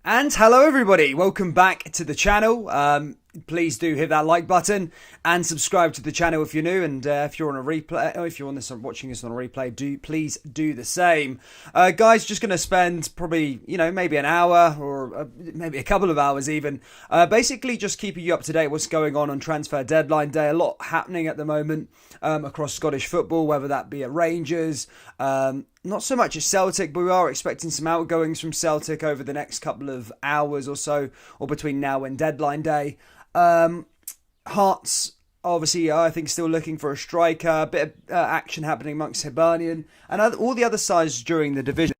And hello everybody, welcome back to the channel. Please do hit that like button and subscribe to the channel if you're new, and if you're on a replay, or if you're watching this on a replay, please do the same. Guys, just going to spend probably, maybe an hour or maybe a couple of hours even, basically just keeping you up to date what's going on transfer deadline day. A lot happening at the moment across Scottish football, whether that be at Rangers, not so much at Celtic, but we are expecting some outgoings from Celtic over the next couple of hours or so, or between now and deadline day. Hearts, obviously, I think still looking for a striker. A bit of action happening amongst Hibernian and all the other sides during the division.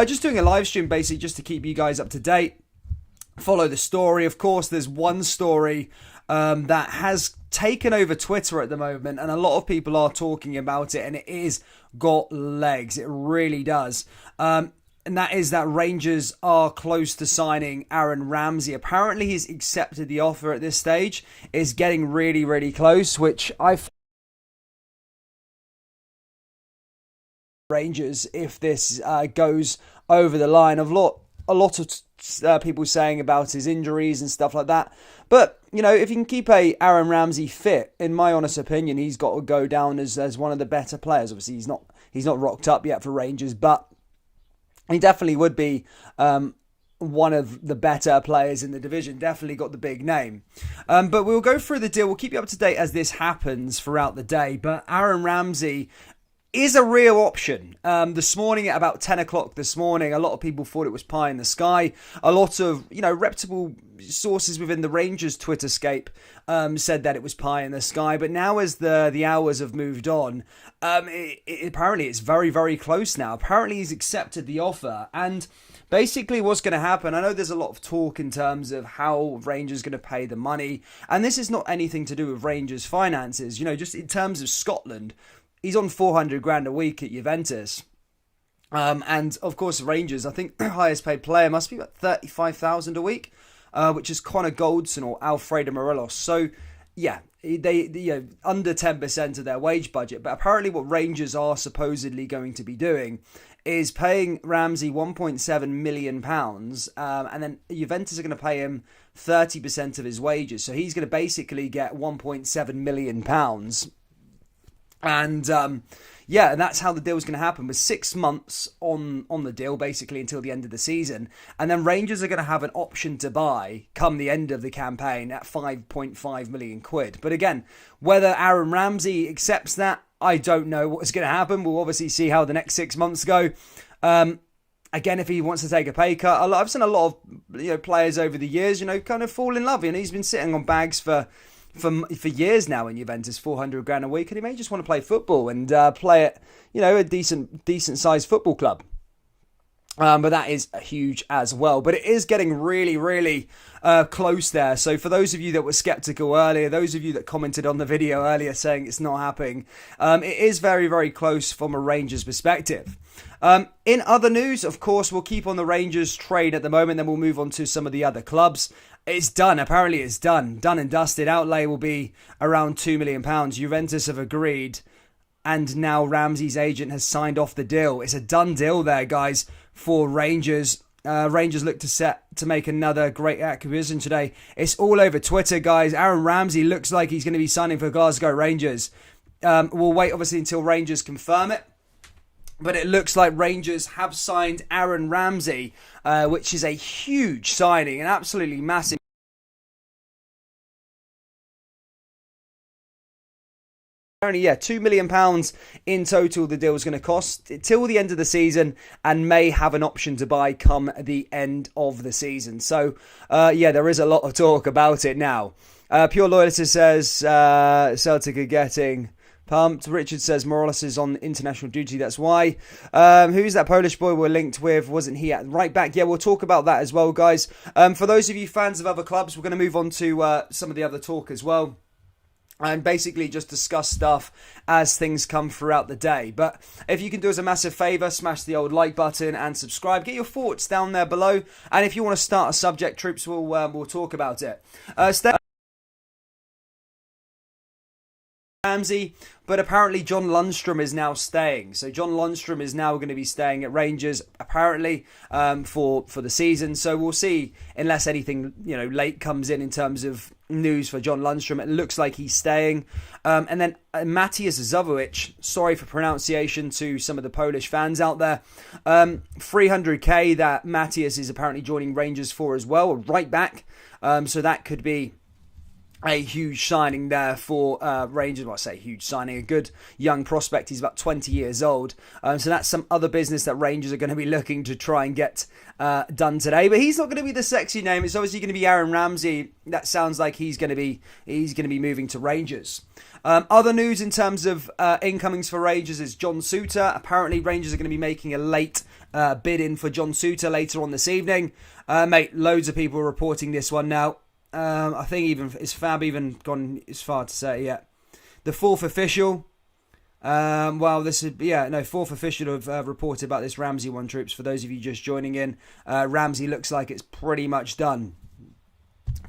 Just doing a live stream basically just to keep you guys up to date. Follow the story. Of course, there's one story that has taken over Twitter at the moment, and a lot of people are talking about it, and it is got legs. It really does. And that is that Rangers are close to signing Aaron Ramsey. Apparently, he's accepted the offer at this stage. It's getting really, really close, which Rangers, if this goes over the line. A lot of people saying about his injuries and stuff like that. But, if you can keep Aaron Ramsey fit, in my honest opinion, he's got to go down as one of the better players. Obviously, he's not rocked up yet for Rangers, but he definitely would be one of the better players in the division. Definitely got the big name. But we'll go through the deal. We'll keep you up to date as this happens throughout the day. But Aaron Ramsey is a real option. This morning at about 10 o'clock this morning, a lot of people thought it was pie in the sky. A lot of, reputable sources within the Rangers Twitterscape said that it was pie in the sky. But now as the hours have moved on, apparently it's very, very close now. Apparently he's accepted the offer. And basically what's going to happen, I know there's a lot of talk in terms of how Rangers going to pay the money. And this is not anything to do with Rangers' finances. Just in terms of Scotland, he's on 400 grand a week at Juventus. And of course, Rangers, I think the highest paid player must be about 35,000 a week, which is Connor Goldson or Alfredo Morelos. So, yeah, they under 10% of their wage budget. But apparently what Rangers are supposedly going to be doing is paying Ramsey £1.7 million. And then Juventus are going to pay him 30% of his wages. So he's going to basically get £1.7 million. And and that's how the deal is going to happen, with 6 months on the deal, basically until the end of the season. And then Rangers are going to have an option to buy come the end of the campaign at 5.5 million quid. But again, whether Aaron Ramsey accepts that, I don't know what's going to happen. We'll obviously see how the next 6 months go. Again, if he wants to take a pay cut, I've seen a lot of players over the years, kind of fall in love. He's been sitting on bags for years now in Juventus, 400 grand a week, and he may just want to play football and play at a decent sized football club. But that is huge as well. But it is getting really, really close there. So for those of you that were skeptical earlier, those of you that commented on the video earlier saying it's not happening, it is very, very close from a Rangers perspective. In other news, of course, we'll keep on the Rangers trade at the moment, then we'll move on to some of the other clubs. It's done. Apparently it's done. Done and dusted. Outlay will be around £2 million. Juventus have agreed, and now Ramsey's agent has signed off the deal. It's a done deal there, guys, for Rangers. Rangers look to make another great acquisition today. It's all over Twitter, guys. Aaron Ramsey looks like he's going to be signing for Glasgow Rangers. We'll wait, obviously, until Rangers confirm it. But it looks like Rangers have signed Aaron Ramsey, which is a huge signing, an absolutely massive. Apparently, £2 million in total the deal is going to cost till the end of the season, and may have an option to buy come the end of the season. So, there is a lot of talk about it now. Pure Loyalty says Celtic are getting pumped. Richard says Morelos is on international duty, that's why. Who's that Polish boy we're linked with? Wasn't he at right back? Yeah, we'll talk about that as well, guys. For those of you fans of other clubs, we're going to move on to some of the other talk as well, and basically just discuss stuff as things come throughout the day. But if you can do us a massive favour, smash the old like button and subscribe. Get your thoughts down there below. And if you want to start a subject, troops, we'll talk about it. Stay Ramsey, but apparently John Lundstram is now staying. So John Lundstram is now going to be staying at Rangers, apparently, for the season. So we'll see, unless anything late comes in terms of news for John Lundstram. It looks like he's staying. And then Matthias Zovic, sorry for pronunciation to some of the Polish fans out there. 300k that Matthias is apparently joining Rangers for as well, a right back. So that could be a huge signing there for Rangers. Well, I say huge signing, a good young prospect. He's about 20 years old. So that's some other business that Rangers are going to be looking to try and get done today. But he's not going to be the sexy name. It's obviously going to be Aaron Ramsey. That sounds like he's going to be moving to Rangers. Other news in terms of incomings for Rangers is John Souttar. Apparently Rangers are going to be making a late bid in for John Souttar later on this evening. Mate, loads of people are reporting this one now. I think is Fab even gone as far to say yet. The fourth official, fourth official have reported about this Ramsey one, troops. For those of you just joining in, Ramsey looks like it's pretty much done.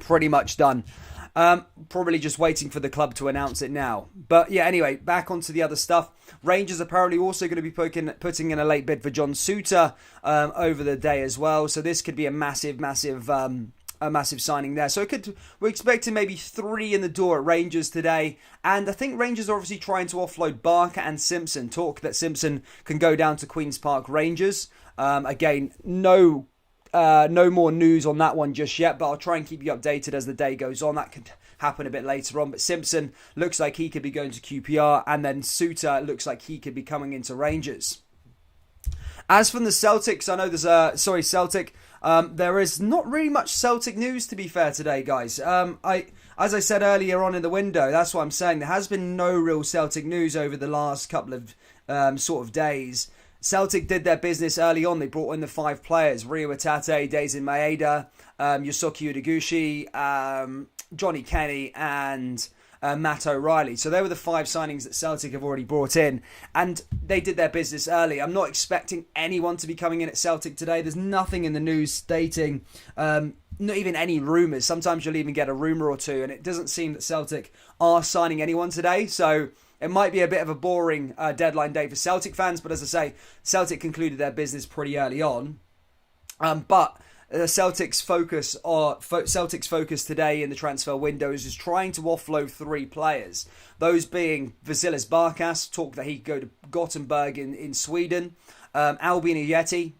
Probably just waiting for the club to announce it now. But yeah, anyway, back onto the other stuff. Rangers apparently also going to be putting in a late bid for John Souttar over the day as well. So this could be a massive signing there. So we're expecting maybe 3 in the door at Rangers today. And I think Rangers are obviously trying to offload Barker and Simpson. Talk that Simpson can go down to Queen's Park Rangers. Again, no more news on that one just yet, but I'll try and keep you updated as the day goes on. That could happen a bit later on. But Simpson looks like he could be going to QPR, and then Souttar looks like he could be coming into Rangers. As from the Celtics, I know there's Celtic. There is not really much Celtic news, to be fair, today, guys. As I said earlier on in the window, that's what I'm saying. There has been no real Celtic news over the last couple of sort of days. Celtic did their business early on. They brought in the 5 players: Rio Itate, Daisen Maeda, Yosuke Udeguchi, Johnny Kenny, and Matt O'Reilly. So they were the 5 signings that Celtic have already brought in, and they did their business early. I'm not expecting anyone to be coming in at Celtic today. There's nothing in the news stating, not even any rumours. Sometimes you'll even get a rumour or two, and it doesn't seem that Celtic are signing anyone today. So it might be a bit of a boring deadline day for Celtic fans, but as I say, Celtic concluded their business pretty early on. But Celtic's focus today in the transfer window is just trying to offload 3 players. Those being Vasilis Barkas, talk that he could go to Gothenburg in Sweden. Albin Ajeti,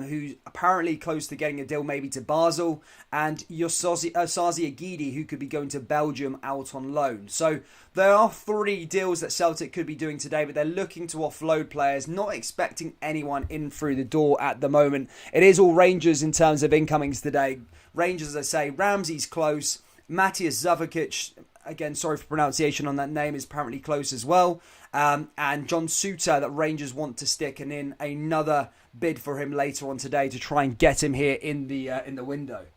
who's apparently close to getting a deal maybe to Basel, and Sazi Agidi, who could be going to Belgium out on loan. So there are 3 deals that Celtic could be doing today, but they're looking to offload players, not expecting anyone in through the door at the moment. It is all Rangers in terms of incomings today. Rangers, as I say, Ramsey's close. Matthias Zovic, again, sorry for pronunciation on that name, is apparently close as well. And John Souttar that Rangers want to stick, and in another bid for him later on today to try and get him here in the window.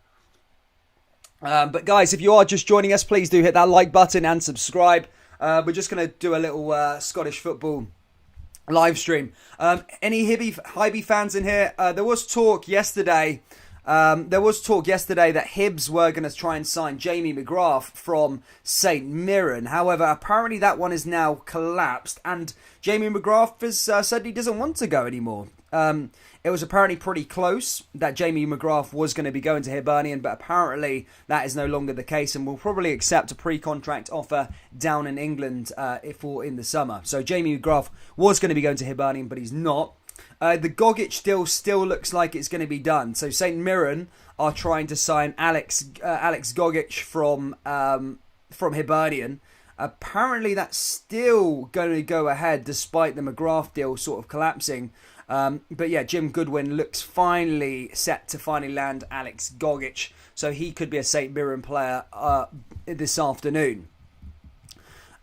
But guys, if you are just joining us, please do hit that like button and subscribe. We're just going to do a little Scottish football live stream. Any Hibby fans in here? There was talk yesterday. That Hibs were going to try and sign Jamie Mcgrath from St Mirren. However, apparently that one is now collapsed, and Jamie Mcgrath has said he doesn't want to go anymore. It was apparently pretty close that Jamie Mcgrath was going to be going to Hibernian, but apparently that is no longer the case, and will probably accept a pre-contract offer down in England in the summer. So Jamie Mcgrath was going to be going to Hibernian, but he's not. The Gogic deal still looks like it's going to be done. So St Mirren are trying to sign Alex Gogic from Hibernian. Apparently that's still going to go ahead despite the Mcgrath deal sort of collapsing. But yeah, Jim Goodwin looks finally set to land Alex Gogic. So he could be a St Mirren player this afternoon.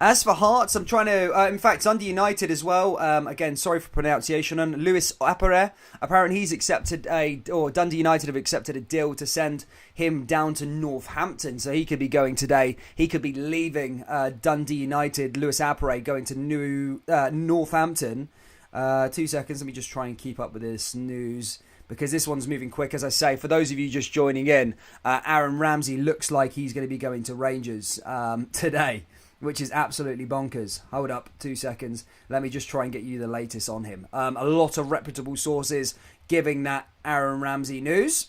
As for Hearts, I'm trying to... in fact, Dundee United as well. Again, sorry for pronunciation. And Lewis Appere, apparently Dundee United have accepted a deal to send him down to Northampton. So he could be going today. He could be leaving Dundee United. Lewis Appere going to Northampton. 2 seconds. Let me just try and keep up with this news, because this one's moving quick. As I say, for those of you just joining in, Aaron Ramsey looks like he's going to be going to Rangers today. which is absolutely bonkers. Hold up 2 seconds. Let me just try and get you the latest on him. A lot of reputable sources giving that Aaron Ramsey news.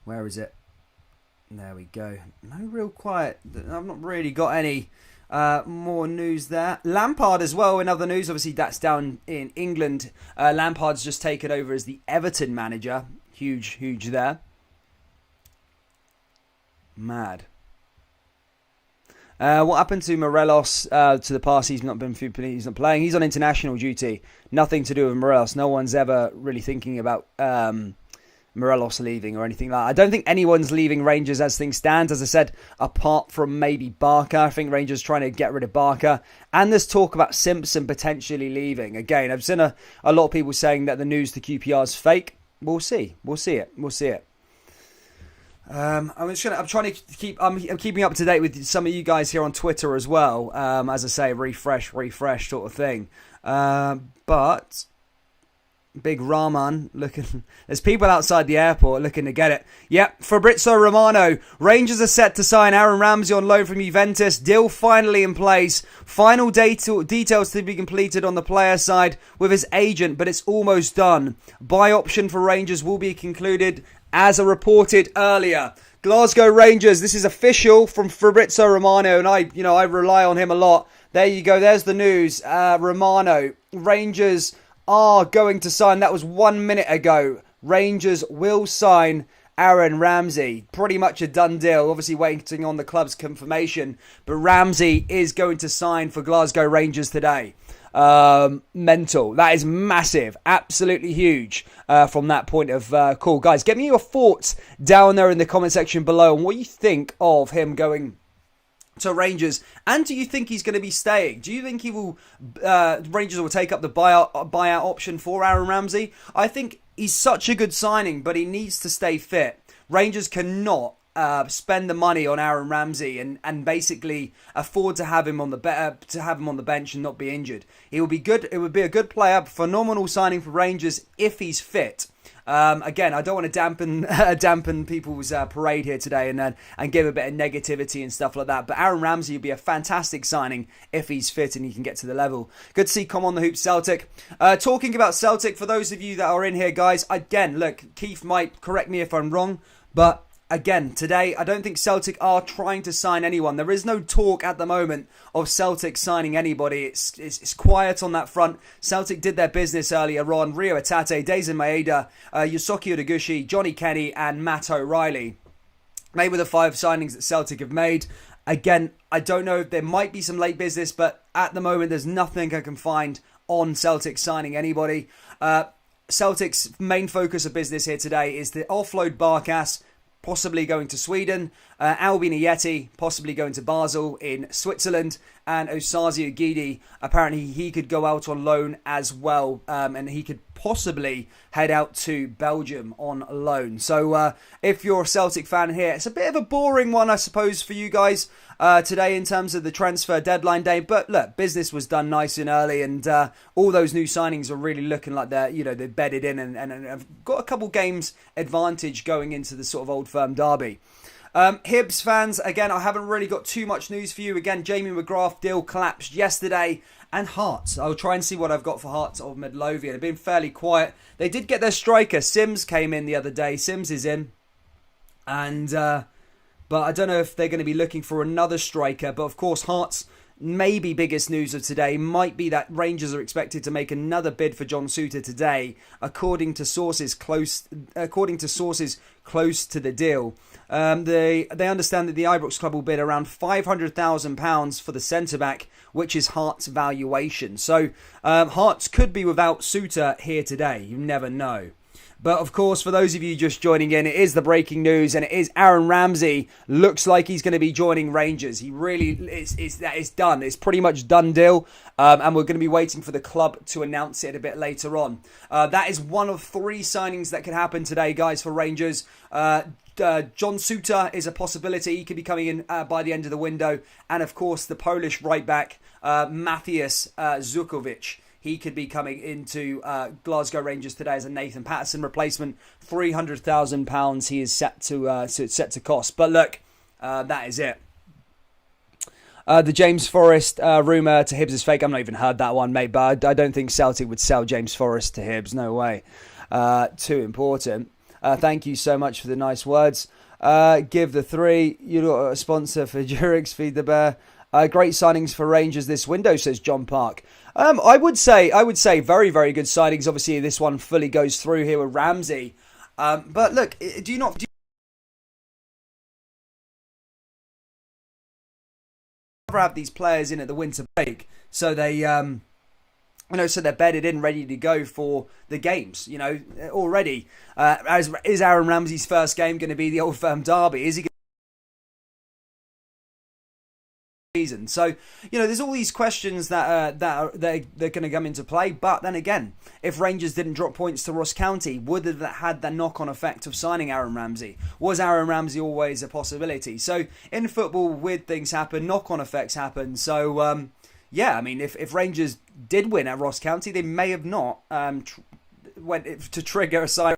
Where is it? There we go. No real quiet. I've not really got any more news there. Lampard as well in other news. Obviously, that's down in England. Lampard's just taken over as the Everton manager. Huge there. Mad. What happened to Morelos to the past? He's not playing. He's on international duty. Nothing to do with Morelos. No one's ever really thinking about Morelos leaving or anything like that. I don't think anyone's leaving Rangers as things stand. As I said, apart from maybe Barker. I think Rangers trying to get rid of Barker. And there's talk about Simpson potentially leaving. Again, I've seen a lot of people saying that the news to QPR is fake. We'll see. We'll see it. I'm keeping up to date with some of you guys here on Twitter as well. As I say, refresh sort of thing. But Big Rahman looking. There's people outside the airport looking to get it. Yep, Fabrizio Romano. Rangers are set to sign Aaron Ramsey on loan from Juventus. Deal finally in place. Final details to be completed on the player side with his agent, but it's almost done. Buy option for Rangers will be concluded as I reported earlier. Glasgow Rangers. This is official from Fabrizio Romano, and I rely on him a lot. There you go. There's the news. Romano. Rangers are going to sign. That was 1 minute ago. Rangers will sign Aaron Ramsey. Pretty much a done deal. Obviously waiting on the club's confirmation. But Ramsey is going to sign for Glasgow Rangers today. Mental. That is massive. Absolutely huge from that point of call. Guys, get me your thoughts down there in the comment section below on what you think of him going to Rangers, and do you think he's going to be staying? Do you think he will? Rangers will take up the buyout option for Aaron Ramsey? I think he's such a good signing, but he needs to stay fit. Rangers cannot spend the money on Aaron Ramsey and basically afford to have him on the bench and not be injured. He will be good. It would be a good player, phenomenal signing for Rangers if he's fit. Again, I don't want to dampen people's parade here today and give a bit of negativity and stuff like that. But Aaron Ramsey would be a fantastic signing if he's fit and he can get to the level. Good to see Come On The Hoop Celtic. Talking about Celtic, for those of you that are in here, guys, again, look, Keith might correct me if I'm wrong, but again, today, I don't think Celtic are trying to sign anyone. There is no talk at the moment of Celtic signing anybody. It's quiet on that front. Celtic did their business earlier on. Rio Atate, Daisen Maeda, Yusuke Odegushi, Johnny Kenny and Matt O'Reilly. They were the 5 signings that Celtic have made. Again, I don't know if there might be some late business, but at the moment, there's nothing I can find on Celtic signing anybody. Celtic's main focus of business here today is to offload Barkas, possibly going to Sweden, Albin Ajeti, possibly going to Basel in Switzerland, and Osazi Ogidi, apparently he could go out on loan as well, and he could possibly head out to Belgium on loan. So if you're a Celtic fan here, it's a bit of a boring one, I suppose, for you guys today in terms of the transfer deadline day. But look, business was done nice and early, and all those new signings are really looking like they're bedded in and have got a couple games advantage going into the sort of Old Firm derby. Hibs fans, again, I haven't really got too much news for you. Again, Jamie Mcgrath deal collapsed yesterday. And Hearts. I'll try and see what I've got for Hearts of Midlothian. They've been fairly quiet. They did get their striker. Sims came in the other day. Sims is in. And but I don't know if they're going to be looking for another striker. But of course, Hearts, maybe biggest news of today might be that Rangers are expected to make another bid for John Souttar today, according to sources close to the deal. They understand that the Ibrox club will bid around £500,000 for the centre-back, which is Hearts' valuation. So Hearts could be without Souttar here today. You never know. But of course, for those of you just joining in, it is the breaking news, and it is Aaron Ramsey. Looks like he's going to be joining Rangers. He really it's done. It's pretty much done deal, and we're going to be waiting for the club to announce it a bit later on. That is one of 3 signings that could happen today, guys, for Rangers. John Souttar is a possibility. He could be coming in by the end of the window, and of course, the Polish right back Matthias Zukovic. He could be coming into Glasgow Rangers today as a Nathan Patterson replacement. £300,000 he is set to cost. But look, that is it. The James Forrest rumour to Hibs is fake. I've not even heard that one, mate, but I don't think Celtic would sell James Forrest to Hibs. No way. Too important. Thank you so much for the nice words. Give the 3. You're not a sponsor for Durex, Feed the Bear. Great signings for Rangers this window, says John Park. I would say very, very good signings. Obviously, this one fully goes through here with Ramsey. But look, do you ever have these players in at the winter break so they so they're bedded in, ready to go for the games, already. Is Aaron Ramsey's first game going to be the Old Firm derby? Is he season? So, there's all these questions that they're going to come into play. But then again, if Rangers didn't drop points to Ross County, would have had the knock-on effect of signing Aaron Ramsey? Was Aaron Ramsey always a possibility? So, in football, weird things happen, knock-on effects happen. So, if Rangers did win at Ross County, they may have not went to trigger a side.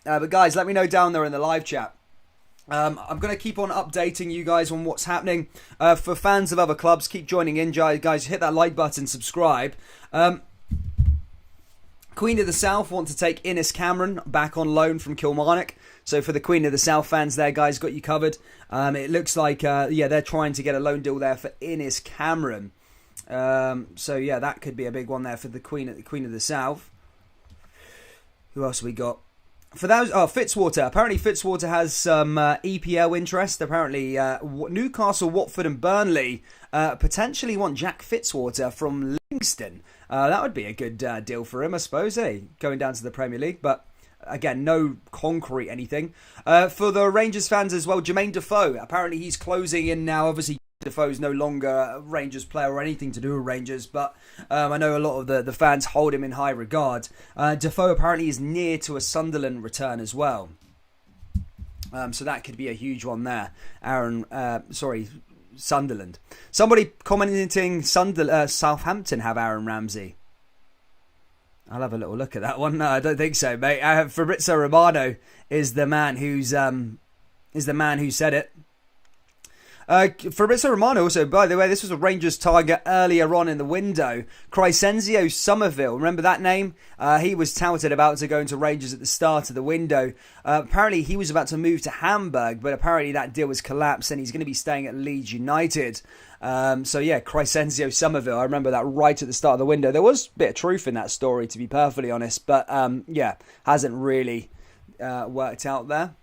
But guys, let me know down there in the live chat. I'm going to keep on updating you guys on what's happening. For fans of other clubs, keep joining in, guys. Hit that like button, subscribe. Queen of the South want to take Innes Cameron back on loan from Kilmarnock. So for the Queen of the South fans there, guys, got you covered. It looks like, they're trying to get a loan deal there for Innes Cameron. That could be a big one there for the Queen of the South. Who else have we got? For those, Fitzwater. Apparently Fitzwater has some EPL interest. Apparently Newcastle, Watford and Burnley potentially want Jack Fitzwater from Livingston. That would be a good deal for him, I suppose, going down to the Premier League. But again, no concrete anything. For the Rangers fans as well, Jermaine Defoe. Apparently he's closing in now. Obviously Defoe's no longer a Rangers player or anything to do with Rangers, but I know a lot of the fans hold him in high regard. Defoe apparently is near to a Sunderland return as well. So that could be a huge one there. Sunderland. Somebody commenting Southampton have Aaron Ramsey. I'll have a little look at that one. No, I don't think so, mate. Fabrizio Romano is the man who said it. Fabrizio Romano also, by the way, this was a Rangers target earlier on in the window. Crescenzio Somerville, remember that name? He was touted about to go into Rangers at the start of the window. Apparently he was about to move to Hamburg, but apparently that deal was collapsed and he's going to be staying at Leeds United. Crescenzio Somerville, I remember that right at the start of the window. There was a bit of truth in that story, to be perfectly honest, but hasn't really worked out there.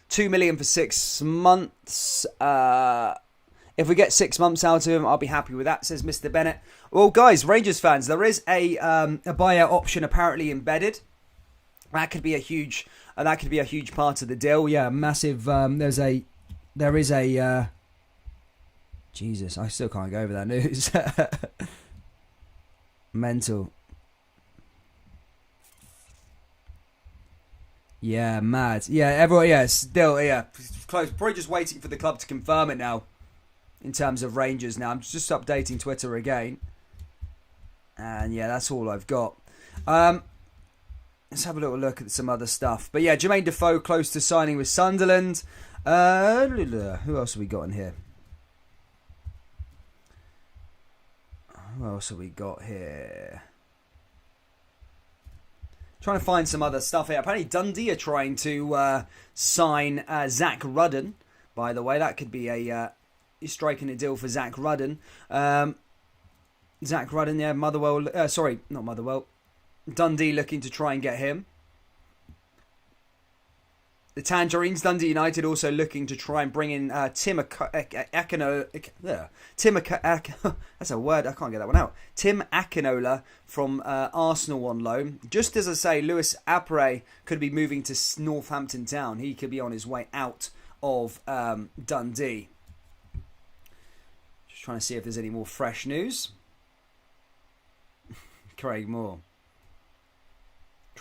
2 million for 6 months. If we get 6 months out of him, I'll be happy with that, says Mr. Bennett. Well, guys, Rangers fans, there is a buyout option apparently embedded. That could be a huge part of the deal. Yeah, massive. There is a. Jesus, I still can't go over that news. Mental. Yeah, mad. Yeah, everyone, still, close. Probably just waiting for the club to confirm it now in terms of Rangers now. I'm just updating Twitter again. And yeah, that's all I've got. Let's have a little look at some other stuff. But yeah, Jermaine Defoe close to signing with Sunderland. Who else have we got in here? Who else have we got here? Trying to find some other stuff here. Apparently Dundee are trying to sign Zach Rudden. By the way, that could be he's striking a deal for Zach Rudden. Zach Rudden, yeah, Motherwell. Not Motherwell. Dundee looking to try and get him. The Tangerines, Dundee United also looking to try and bring in Tim Akinola. That's a word, I can't get that one out. Tim Akinola from Arsenal on loan. Just as I say, Lewis Apre could be moving to Northampton Town. He could be on his way out of Dundee. Just trying to see if there's any more fresh news. Craig Moore.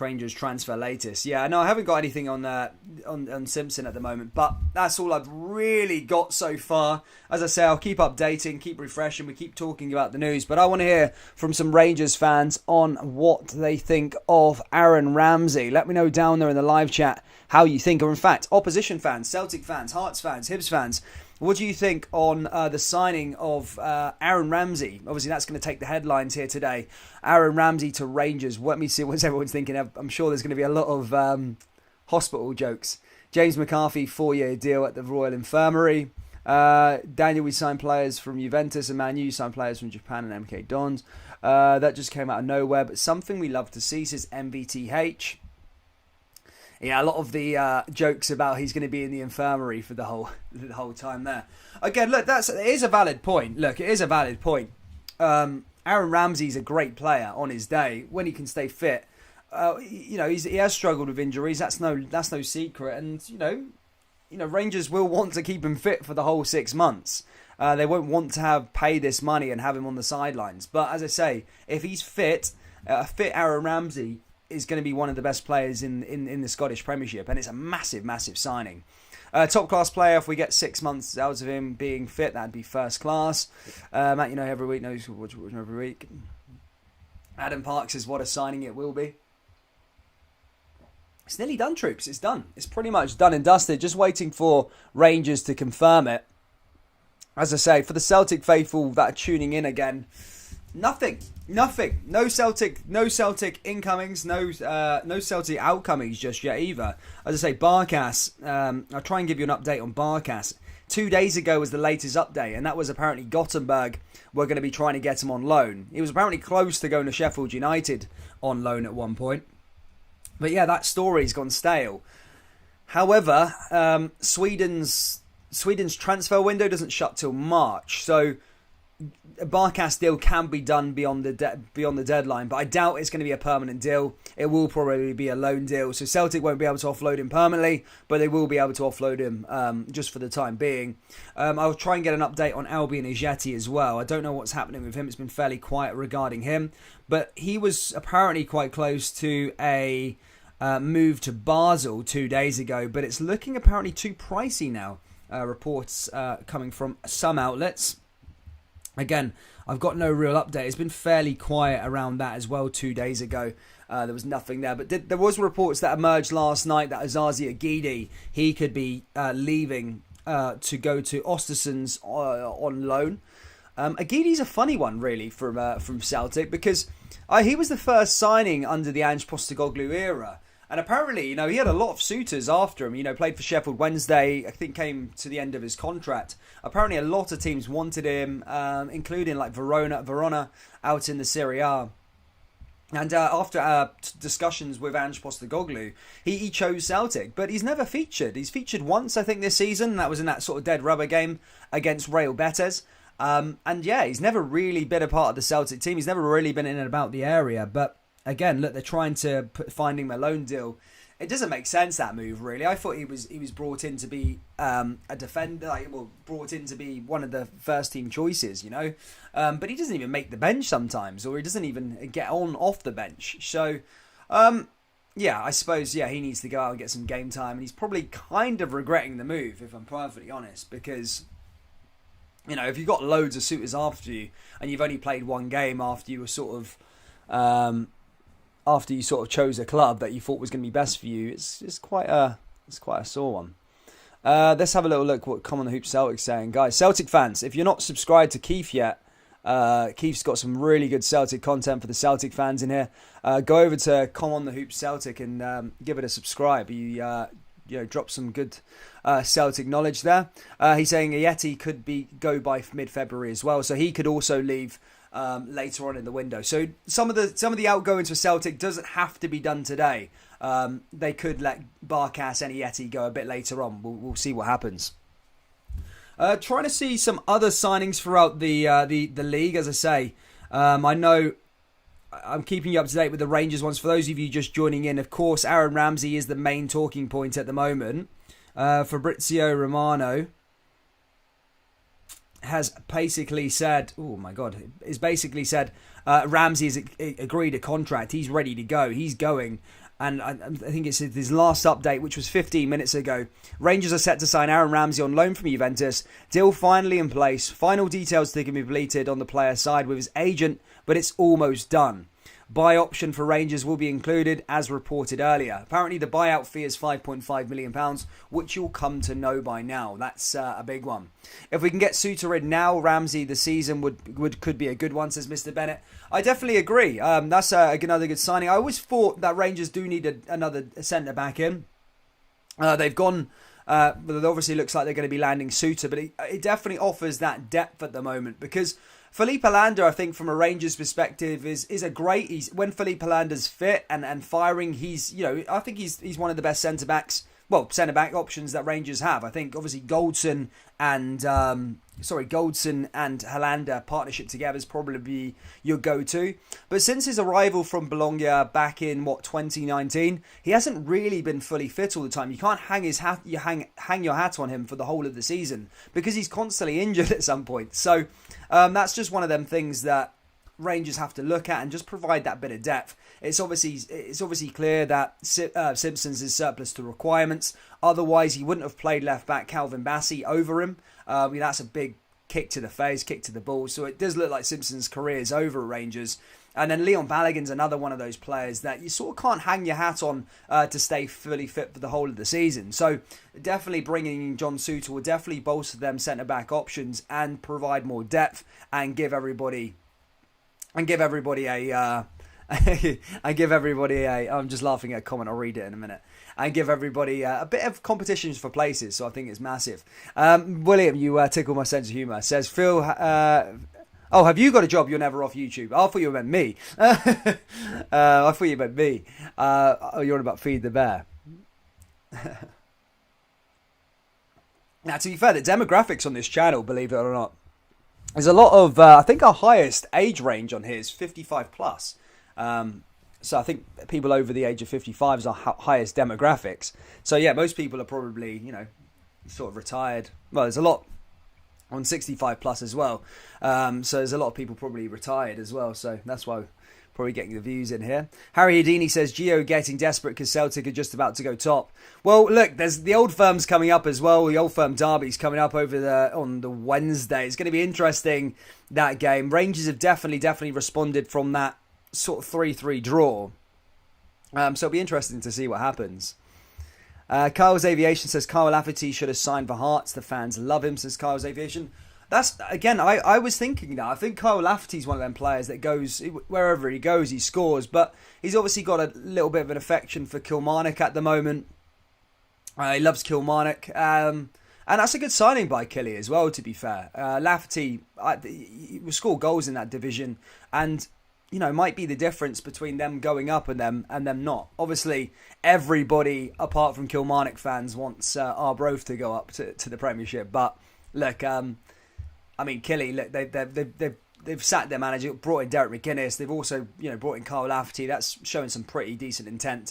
Rangers transfer latest. Yeah, no, I haven't got anything on Simpson at the moment, but that's all I've really got so far. As I say, I'll keep updating, keep refreshing, we keep talking about the news, but I want to hear from some Rangers fans on what they think of Aaron Ramsey. Let me know down there in the live chat how you think, or in fact, opposition fans, Celtic fans, Hearts fans, Hibs fans. What do you think on the signing of Aaron Ramsey? Obviously, that's going to take the headlines here today. Aaron Ramsey to Rangers. Let me see what everyone's thinking. I'm sure there's going to be a lot of hospital jokes. James McCarthy, 4-year deal at the Royal Infirmary. Daniel, we signed players from Juventus and Man U, signed players from Japan and MK Dons. That just came out of nowhere, but something we love to see, says MVTH. Yeah, a lot of the jokes about he's going to be in the infirmary for the whole time there. Again, look, it is a valid point. Look, it is a valid point. Aaron Ramsey's a great player on his day when he can stay fit. He has struggled with injuries. That's no secret. And Rangers will want to keep him fit for the whole 6 months. They won't want to pay this money and have him on the sidelines. But as I say, if he's fit, a fit Aaron Ramsey is going to be one of the best players in the Scottish Premiership, and it's a massive, massive signing. Top class player, if we get 6 months out of him being fit, that'd be first class. Matt, every week knows every week. Adam Parks says, what a signing it will be. It's nearly done, troops. It's done. It's pretty much done and dusted. Just waiting for Rangers to confirm it. As I say, for the Celtic faithful that are tuning in again, Nothing. No Celtic incomings. No Celtic outcomings just yet either. As I say, Barkas. I'll try and give you an update on Barkas. 2 days ago was the latest update, and that was apparently Gothenburg were going to be trying to get him on loan. He was apparently close to going to Sheffield United on loan at one point. But yeah, that story's gone stale. However, Sweden's transfer window doesn't shut till March, so a Barkas deal can be done beyond the deadline, but I doubt it's going to be a permanent deal. It will probably be a loan deal, so Celtic won't be able to offload him permanently, but they will be able to offload him just for the time being. I'll try and get an update on Albion Ajeti as well. I don't know what's happening with him. It's been fairly quiet regarding him, but he was apparently quite close to a move to Basel 2 days ago, but it's looking apparently too pricey now. Reports coming from some outlets. Again, I've got no real update. It's been fairly quiet around that as well 2 days ago. There was nothing there. But there was reports that emerged last night that Azazi Agidi, he could be leaving to go to Ostersund's on loan. Agidi's a funny one, really, from Celtic, because he was the first signing under the Ange Postecoglou era. And apparently, he had a lot of suitors after him. Played for Sheffield Wednesday, I think came to the end of his contract. Apparently, a lot of teams wanted him, including like Verona out in the Serie A. And after discussions with Ange Postecoglou, he chose Celtic, but he's never featured. He's featured once, I think, this season. That was in that sort of dead rubber game against Real Betis. And yeah, he's never really been a part of the Celtic team. He's never really been in and about the area, but again, look, they're trying to finding a loan deal. It doesn't make sense, that move, really. I thought he was brought in to be a defender, brought in to be one of the first team choices, but he doesn't even make the bench sometimes, or he doesn't even get off the bench. So, yeah, I suppose, he needs to go out and get some game time, and he's probably kind of regretting the move, if I'm perfectly honest, because if you've got loads of suitors after you, and you've only played one game after you were sort of chose a club that you thought was going to be best for you, it's quite a sore one. Let's have a little look what Come on the Hoop Celtic's saying. Guys, Celtic fans, if you're not subscribed to Keith yet, Keith's got some really good Celtic content for the Celtic fans in here. Go over to Come on the Hoop Celtic and give it a subscribe. Drop some good Celtic knowledge there. He's saying Ajeti could go by mid-February as well, so he could also leave later on in the window. So some of the outgoings for Celtic doesn't have to be done today. They could let Barkas and Ajeti go a bit later on. We'll see what happens. Trying to see some other signings throughout the league. As I say, I know I'm keeping you up to date with the Rangers ones. For those of you just joining in, of course, Aaron Ramsey is the main talking point at the moment. Fabrizio Romano has basically said, Ramsey has agreed a contract. He's ready to go. He's going. And I think it's his last update, which was 15 minutes ago. Rangers are set to sign Aaron Ramsey on loan from Juventus. Deal finally in place. Final details to be completed on the player side with his agent, but it's almost done. Buy option for Rangers will be included, as reported earlier. Apparently, the buyout fee is £5.5 million, which you'll come to know by now. That's a big one. If we can get Suter in now, Ramsey, the season could be a good one, says Mr. Bennett. I definitely agree. That's another good signing. I always thought that Rangers do need another centre-back in. They've gone... it obviously looks like they're going to be landing Suter, but it definitely offers that depth at the moment, because Felipe Lander, I think, from a Rangers perspective, is a great. When Felipe Lander's fit and firing, I think he's one of the best centre back options that Rangers have. I think obviously Goldson and Helander partnership together is probably your go-to. But since his arrival from Bologna back in 2019, he hasn't really been fully fit all the time. You can't hang your hat on him for the whole of the season because he's constantly injured at some point. So that's just one of them things that Rangers have to look at and just provide that bit of depth. It's obviously clear that Simpsons is surplus to requirements. Otherwise, he wouldn't have played left back Calvin Bassey over him. That's a big kick to the face, kick to the ball. So it does look like Simpson's career is over at Rangers. And then Leon Balogun's another one of those players that you sort of can't hang your hat on to stay fully fit for the whole of the season. So definitely bringing in John Suter will definitely bolster them centre-back options and provide more depth and give everybody a... I'm just laughing at a comment, I'll read it in a minute. And give everybody a bit of competitions for places, so I think it's massive. William, you tickle my sense of humour. Says, Phil, have you got a job? You're never off YouTube. I thought you meant me. You're on about Feed the Bear. Now, to be fair, the demographics on this channel, believe it or not, there's a lot of, I think our highest age range on here is 55 plus. So I think people over the age of 55 is our highest demographics. So yeah, most people are probably, sort of retired. Well, there's a lot on 65 plus as well. So there's a lot of people probably retired as well. So that's why we're probably getting the views in here. Harry Houdini says, Gio getting desperate because Celtic are just about to go top. Well, look, there's the Old Firm's coming up as well. The Old Firm derby's coming up on the Wednesday. It's going to be interesting, that game. Rangers have definitely responded from that sort of 3-3 draw. So it'll be interesting to see what happens. Kyle's Aviation says Kyle Lafferty should have signed for Hearts. The fans love him, says Kyle's Aviation. That's, again, I was thinking that. I think Kyle Lafferty's one of them players that goes, wherever he goes, he scores. But he's obviously got a little bit of an affection for Kilmarnock at the moment. He loves Kilmarnock. And that's a good signing by Killy as well, to be fair. Lafferty he will score goals in that division. And might be the difference between them going up and them not. Obviously, everybody, apart from Kilmarnock fans, wants Arbroath to go up to the Premiership. But look, Killy, look, they've sacked their manager, brought in Derek McGuinness. They've also, brought in Kyle Lafferty. That's showing some pretty decent intent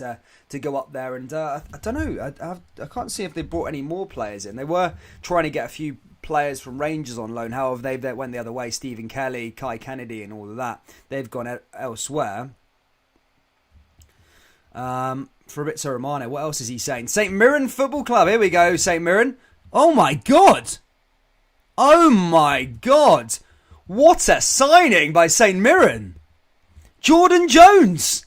to go up there. And I don't know, I can't see if they brought any more players in. They were trying to get a few players from Rangers on loan. However, they went the other way. Stephen Kelly, Kai Kennedy and all of that. They've gone elsewhere. Fabrizio Romano, what else is he saying? St Mirren Football Club. Here we go, St Mirren. Oh my God. What a signing by St Mirren. Jordan Jones.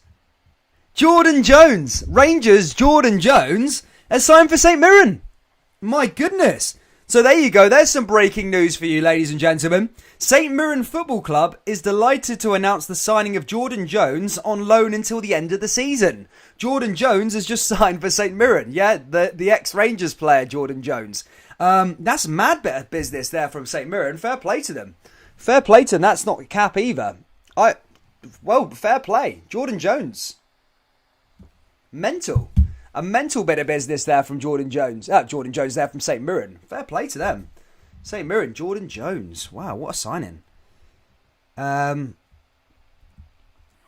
Rangers Jordan Jones has signed for St Mirren. My goodness. So there you go. There's some breaking news for you, ladies and gentlemen. St Mirren Football Club is delighted to announce the signing of Jordan Jones on loan until the end of the season. Jordan Jones has just signed for St Mirren. Yeah, the ex-Rangers player, Jordan Jones. That's mad bit of business there from St Mirren. Fair play to them. That's not cap either. Fair play. Jordan Jones. Mental. A mental bit of business there from Jordan Jones. Jordan Jones there from St Mirren. Fair play to them. St Mirren, Jordan Jones. Wow, what a signing. There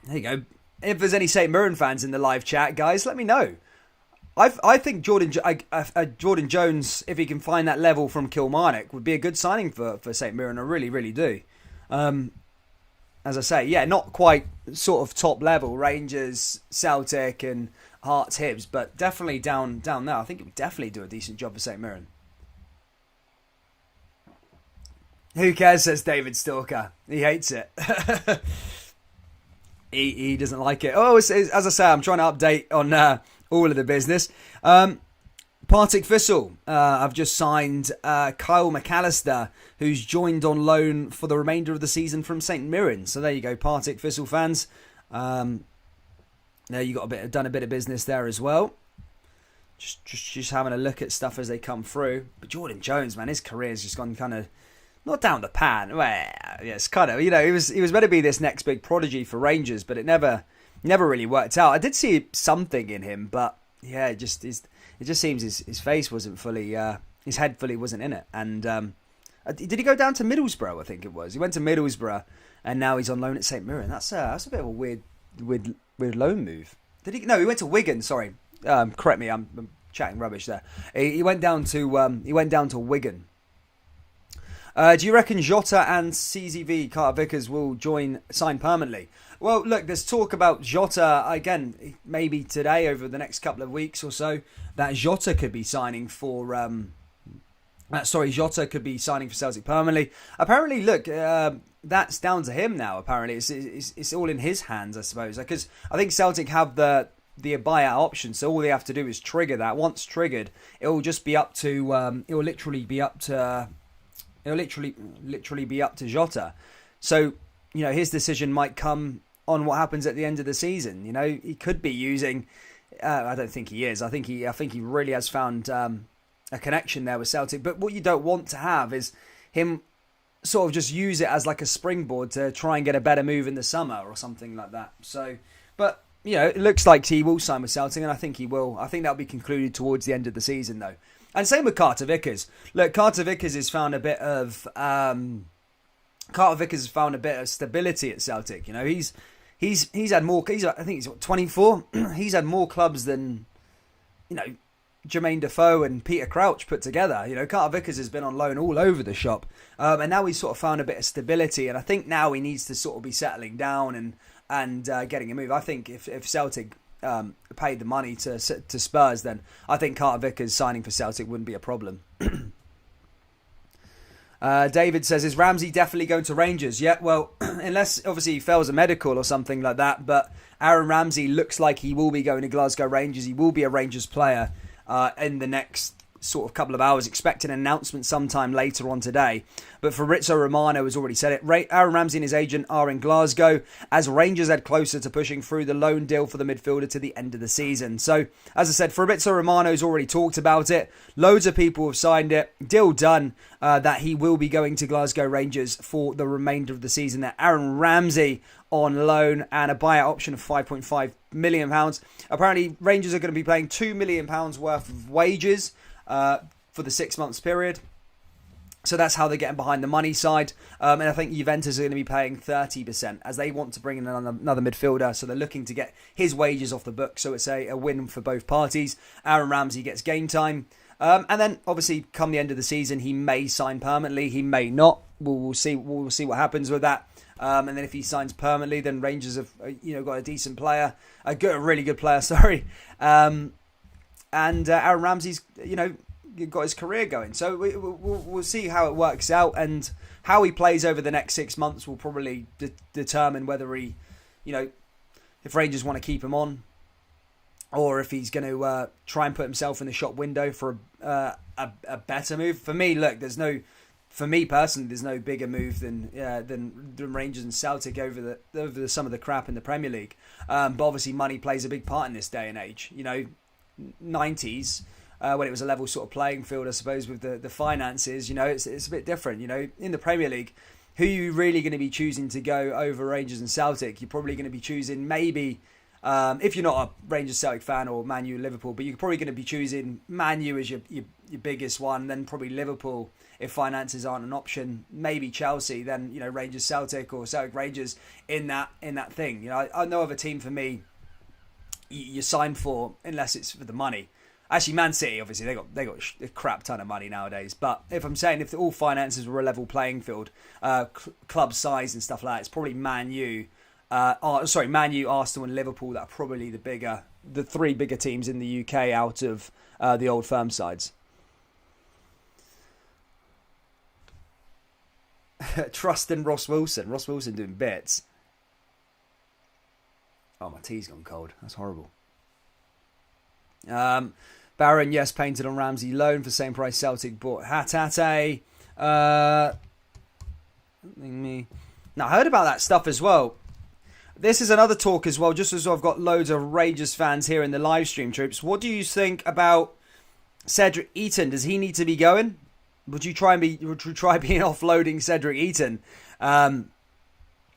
you go. If there's any St Mirren fans in the live chat, guys, let me know. I think Jordan Jones, if he can find that level from Kilmarnock, would be a good signing for St Mirren. I really, really do. As I say, yeah, not quite sort of top level. Rangers, Celtic and Hearts, Hibs, but definitely down there. I think it would definitely do a decent job for St Mirren. Who cares, says David Stalker. He hates it. he doesn't like it. Oh, as I say, I'm trying to update on all of the business. Partick Thistle, I've just signed Kyle McAllister, who's joined on loan for the remainder of the season from St Mirren. So there you go, Partick Thistle fans. Now you got done a bit of business there as well. Just having a look at stuff as they come through. But Jordan Jones, man, his career's just gone kind of not down the pan. Well, yeah, it's kind of, he was meant to be this next big prodigy for Rangers, but it never really worked out. I did see something in him, but yeah, it just seems his face wasn't fully, his head fully wasn't in it. And did he go down to Middlesbrough? I think it was. He went to Middlesbrough, and now he's on loan at St Mirren. That's a bit of a weird loan move. Did he? No, he went to Wigan. Sorry, correct me. I'm chatting rubbish there. He went down to Wigan. Do you reckon Jota and CZV Carter Vickers will sign permanently? Well, look, there's talk about Jota again, maybe today over the next couple of weeks or so, that Jota could be signing for. Jota could be signing for Celtic permanently. Apparently, look, that's down to him now. Apparently, it's all in his hands, I suppose, because I think Celtic have the buyout option, so all they have to do is trigger that. Once triggered, it will just be up to. It will literally be up to Jota. So, his decision might come on what happens at the end of the season. He could be using. I don't think he is. I think he really has found a connection there with Celtic. But what you don't want to have is him sort of just use it as like a springboard to try and get a better move in the summer or something like that. So, but it looks like he will sign with Celtic, and I think he will. I think that'll be concluded towards the end of the season, though. And same with Carter Vickers. Look, Carter Vickers has found a bit of stability at Celtic. He's had more. I think he's 24. He's had more clubs than Jermaine Defoe and Peter Crouch put together. Carter Vickers has been on loan all over the shop, and now he's sort of found a bit of stability. And I think now he needs to sort of be settling down and getting a move. I think if Celtic paid the money to Spurs, then I think Carter Vickers signing for Celtic wouldn't be a problem. David says, is Ramsey definitely going to Rangers? Yeah, well, unless obviously he fails a medical or something like that, but Aaron Ramsey looks like he will be going to Glasgow Rangers. He will be a Rangers player in the next sort of couple of hours. Expect an announcement sometime later on today. But Fabrizio Romano has already said it. Aaron Ramsey and his agent are in Glasgow as Rangers head closer to pushing through the loan deal for the midfielder to the end of the season. So, as I said, Fabrizio Romano's already talked about it. Loads of people have signed it. Deal done that he will be going to Glasgow Rangers for the remainder of the season. That Aaron Ramsey on loan and a buyout option of £5.5 million. Apparently, Rangers are going to be paying £2 million worth of wages for the 6 months period. So that's how they're getting behind the money side. And I think Juventus are going to be paying 30% as they want to bring in another midfielder. So they're looking to get his wages off the book. So it's a win for both parties. Aaron Ramsey gets game time. And then obviously come the end of the season, he may sign permanently. He may not. We'll see what happens with that. And then if he signs permanently, then Rangers have got a decent player, a really good player. Sorry. And Aaron Ramsey's got his career going. So we'll see how it works out, and how he plays over the next 6 months will probably determine whether he, if Rangers want to keep him on, or if he's going to try and put himself in the shop window for a better move. For me, look, for me personally, there's no bigger move than Rangers and Celtic over some of the crap in the Premier League. But obviously, money plays a big part in this day and age. 90s. When it was a level sort of playing field, I suppose, with the finances, it's a bit different. In the Premier League, who are you really going to be choosing to go over Rangers and Celtic? You're probably going to be choosing maybe, if you're not a Rangers Celtic fan, or Man U Liverpool, but you're probably going to be choosing Man U as your biggest one, then probably Liverpool if finances aren't an option, maybe Chelsea, then Rangers Celtic or Celtic Rangers in that thing. I know of a team for me you sign for unless it's for the money. Actually, Man City, obviously, they got a crap ton of money nowadays. But if all finances were a level playing field, club size and stuff like that, it's probably Man U, Arsenal and Liverpool that are probably the bigger the three bigger teams in the UK out of the old firm sides. Trust in Ross Wilson. Ross Wilson doing bits. Oh, my tea's gone cold. That's horrible. Barron, yes, painted on Ramsey loan for same price Celtic bought Hatate. Now, I heard about that stuff as well. This is another talk as well, just as I've got loads of Rangers fans here in the live stream troops. What do you think about Cedric Eaton? Does he need to be going? Would you try being offloading Cedric Eaton? I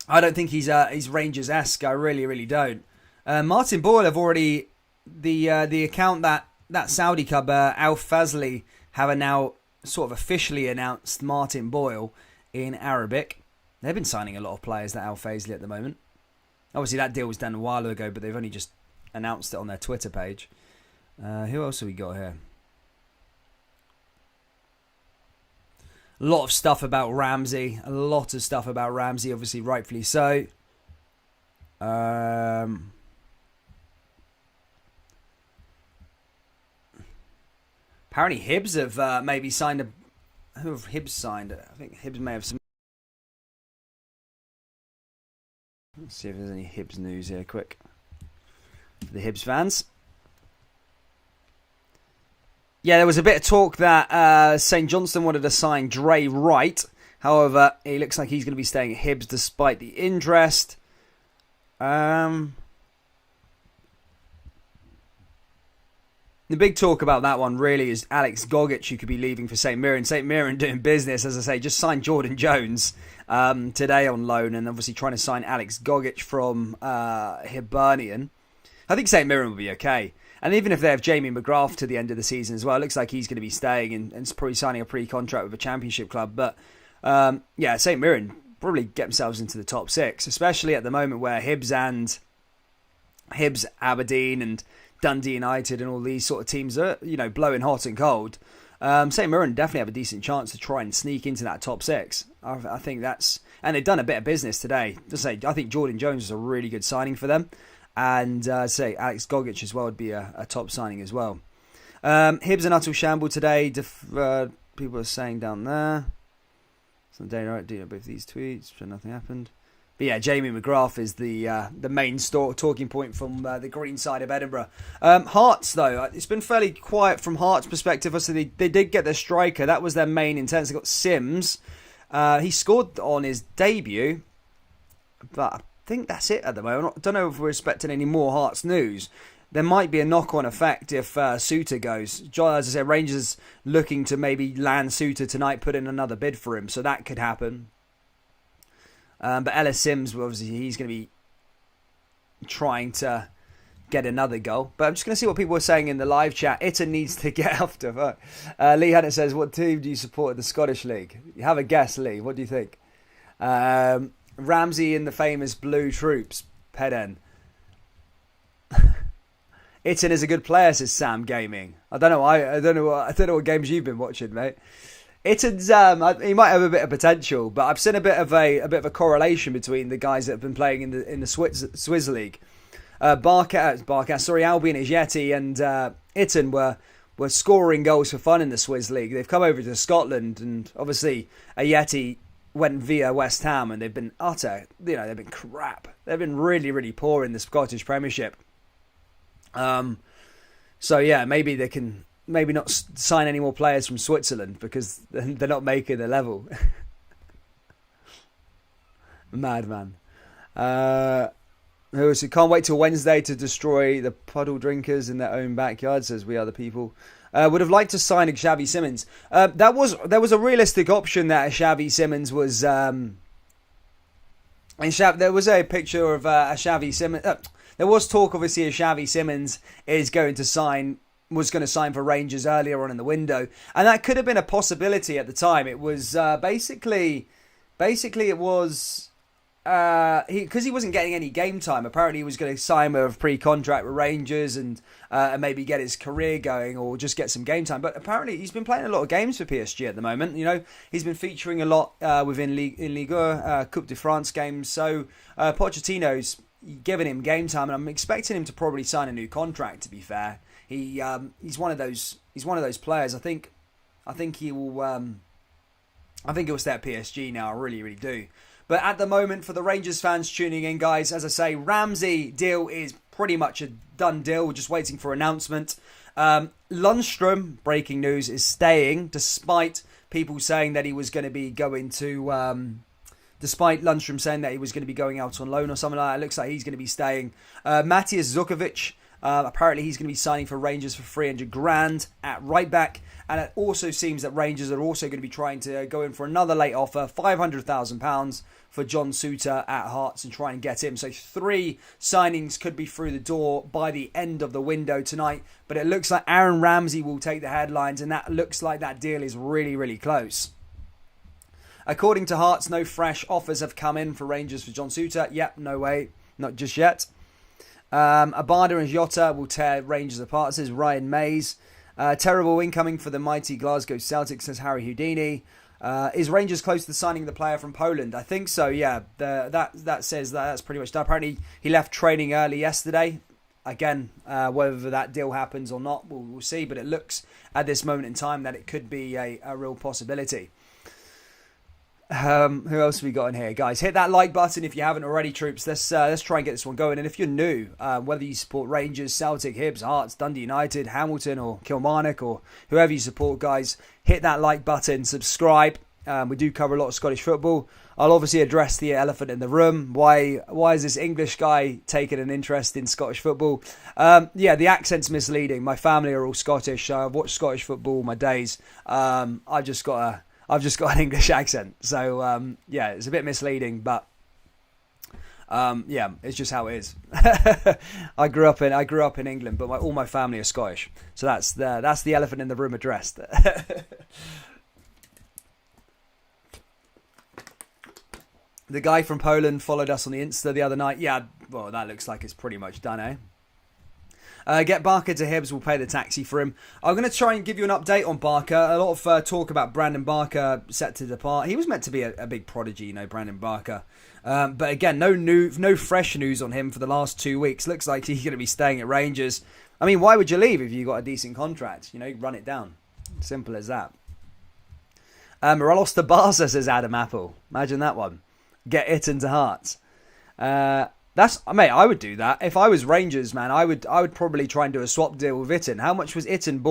don't think he's Rangers-esque. I really, really don't. Martin Boyle have already the account that Saudi club Al Fazli have now sort of officially announced Martin Boyle in Arabic. They've been signing a lot of players, that Al Fazli, at the moment. Obviously, that deal was done a while ago, but they've only just announced it on their Twitter page. Who else have we got here? A lot of stuff about Ramsey. Obviously, rightfully so. Apparently, Hibs have maybe signed a... Who have Hibs signed? I think Hibs may have some... Let's see if there's any Hibs news here, quick. For the Hibs fans. Yeah, there was a bit of talk that St Johnstone wanted to sign Dre Wright. However, it looks like he's going to be staying at Hibs despite the interest. The big talk about that one really is Alex Gogic, who could be leaving for St Mirren. St Mirren doing business, as I say, just signed Jordan Jones today on loan, and obviously trying to sign Alex Gogic from Hibernian. I think St Mirren will be okay. And even if they have Jamie Mcgrath to the end of the season as well, it looks like he's going to be staying and probably signing a pre-contract with a championship club. But yeah, St Mirren probably get themselves into the top six, especially at the moment where Hibs, Aberdeen and Dundee United and all these sort of teams are, blowing hot and cold. St Mirren definitely have a decent chance to try and sneak into that top six. I think that's... And they've done a bit of business today. I think Jordan Jones is a really good signing for them. And say Alex Gogic as well would be a top signing as well. Hibs and utter shamble today. People are saying down there. Some day right, do both these tweets, so nothing happened. But yeah, Jamie Mcgrath is the main talking point from the green side of Edinburgh. Hearts, though, it's been fairly quiet from Hearts' perspective. Obviously, they did get their striker. That was their main intent. They got Sims. He scored on his debut, but I think that's it at the moment. I don't know if we're expecting any more Hearts news. There might be a knock-on effect if Suter goes. As I said, Rangers looking to maybe land Suter tonight, put in another bid for him, so that could happen. But Ellis Sims, obviously, he's going to be trying to get another goal. But I'm just going to see what people are saying in the live chat. Itten needs to get after. Lee Hannett says, what team do you support in the Scottish League? You have a guess, Lee. What do you think? Ramsey in the famous Blue Troops. Peden. Itten is a good player, says Sam Gaming. I don't know what games you've been watching, mate. Itten's he might have a bit of potential, but I've seen a bit of a correlation between the guys that have been playing in the Swiss League. Albion, Ajeti, and Itten were scoring goals for fun in the Swiss League. They've come over to Scotland, and obviously Ajeti went via West Ham, and they've been they've been crap. They've been really, really poor in the Scottish Premiership. So yeah, maybe they can. Maybe not sign any more players from Switzerland because they're not making the level. Madman. Who can't wait till Wednesday to destroy the puddle drinkers in their own backyard, says We Are the People. Would have liked to sign a Xavi Simons. There was a realistic option that Xavi Simons was... there was a picture of a Xavi Simons... there was talk, obviously, of Xavi Simons was going to sign for Rangers earlier on in the window, and that could have been a possibility at the time. It was basically it was because he wasn't getting any game time. Apparently, he was going to sign with a pre-contract with Rangers and maybe get his career going or just get some game time. But apparently, he's been playing a lot of games for PSG at the moment. He's been featuring a lot within Ligue 1, Coupe de France games. So Pochettino's giving him game time, and I'm expecting him to probably sign a new contract. To be fair, he's one of those players. I think he will. I think he'll stay at PSG now. I really, really do. But at the moment, for the Rangers fans tuning in, guys, as I say, Ramsey deal is pretty much a done deal. We're just waiting for announcement. Lundstrom, breaking news, is staying despite people saying that he was going to be going to. Despite Lundstrom saying that he was going to be going out on loan or something like that, it looks like he's going to be staying. Matthias Zukovic, apparently he's going to be signing for Rangers for 300 grand at right back. And it also seems that Rangers are also going to be trying to go in for another late offer, £500,000 for John Souttar at Hearts and try and get him. So 3 signings could be through the door by the end of the window tonight. But it looks like Aaron Ramsey will take the headlines, and that looks like that deal is really, really close. According to Hearts, no fresh offers have come in for Rangers for John Souttar. Yep, no way, not just yet. Abada and Jota will tear Rangers apart, says Ryan Mays. Terrible incoming for the mighty Glasgow Celtic, says Harry Houdini. Is Rangers close to signing the player from Poland? I think so, yeah. That says that's pretty much done. Apparently, he left training early yesterday. Again, whether that deal happens or not, we'll see. But it looks at this moment in time that it could be a real possibility. Who else have we got in here, guys? Hit that like button if you haven't already, troops. Let's try and get this one going. And if you're new, whether you support Rangers, Celtic, Hibs, Hearts, Dundee United, Hamilton, or Kilmarnock, or whoever you support, guys, hit that like button, subscribe. We do cover a lot of Scottish football. I'll obviously address the elephant in the room. Why is this English guy taking an interest in Scottish football? Yeah, the accent's misleading. My family are all Scottish. So I've watched Scottish football all my days. I've just got an English accent, so yeah, it's a bit misleading, but yeah, it's just how it is. I grew up in England, but all my family are Scottish, so that's the elephant in the room addressed. The guy from Poland followed us on the Insta the other night. Yeah, well, that looks like it's pretty much done, eh? Get Barker to Hibs, we'll pay the taxi for him. I'm going to try and give you an update on Barker. A lot of talk about Brandon Barker set to depart. He was meant to be a big prodigy, Brandon Barker. But again, no fresh news on him for the last 2 weeks. Looks like he's going to be staying at Rangers. I mean, why would you leave if you got a decent contract? Run it down. Simple as that. Morelos to Barca, says Adam Apple. Imagine that one. Get Itten to Hearts. Mate, I would do that. If I was Rangers, man, I would probably try and do a swap deal with Itten. How much was Itten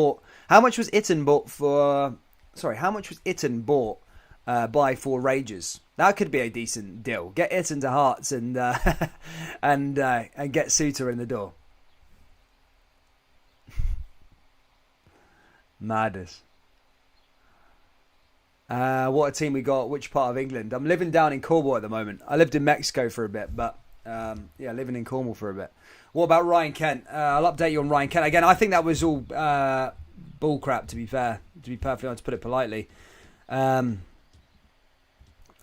bought by for Rangers? That could be a decent deal. Get Itten to Hearts and and get Souttar in the door. Madness. What a team we got. Which part of England? I'm living down in Cornwall at the moment. I lived in Mexico for a bit, but yeah, living in Cornwall for a bit. What about Ryan Kent? I'll update you on Ryan Kent. Again, I think that was all bull crap, to be fair. To be perfectly honest, to put it politely. I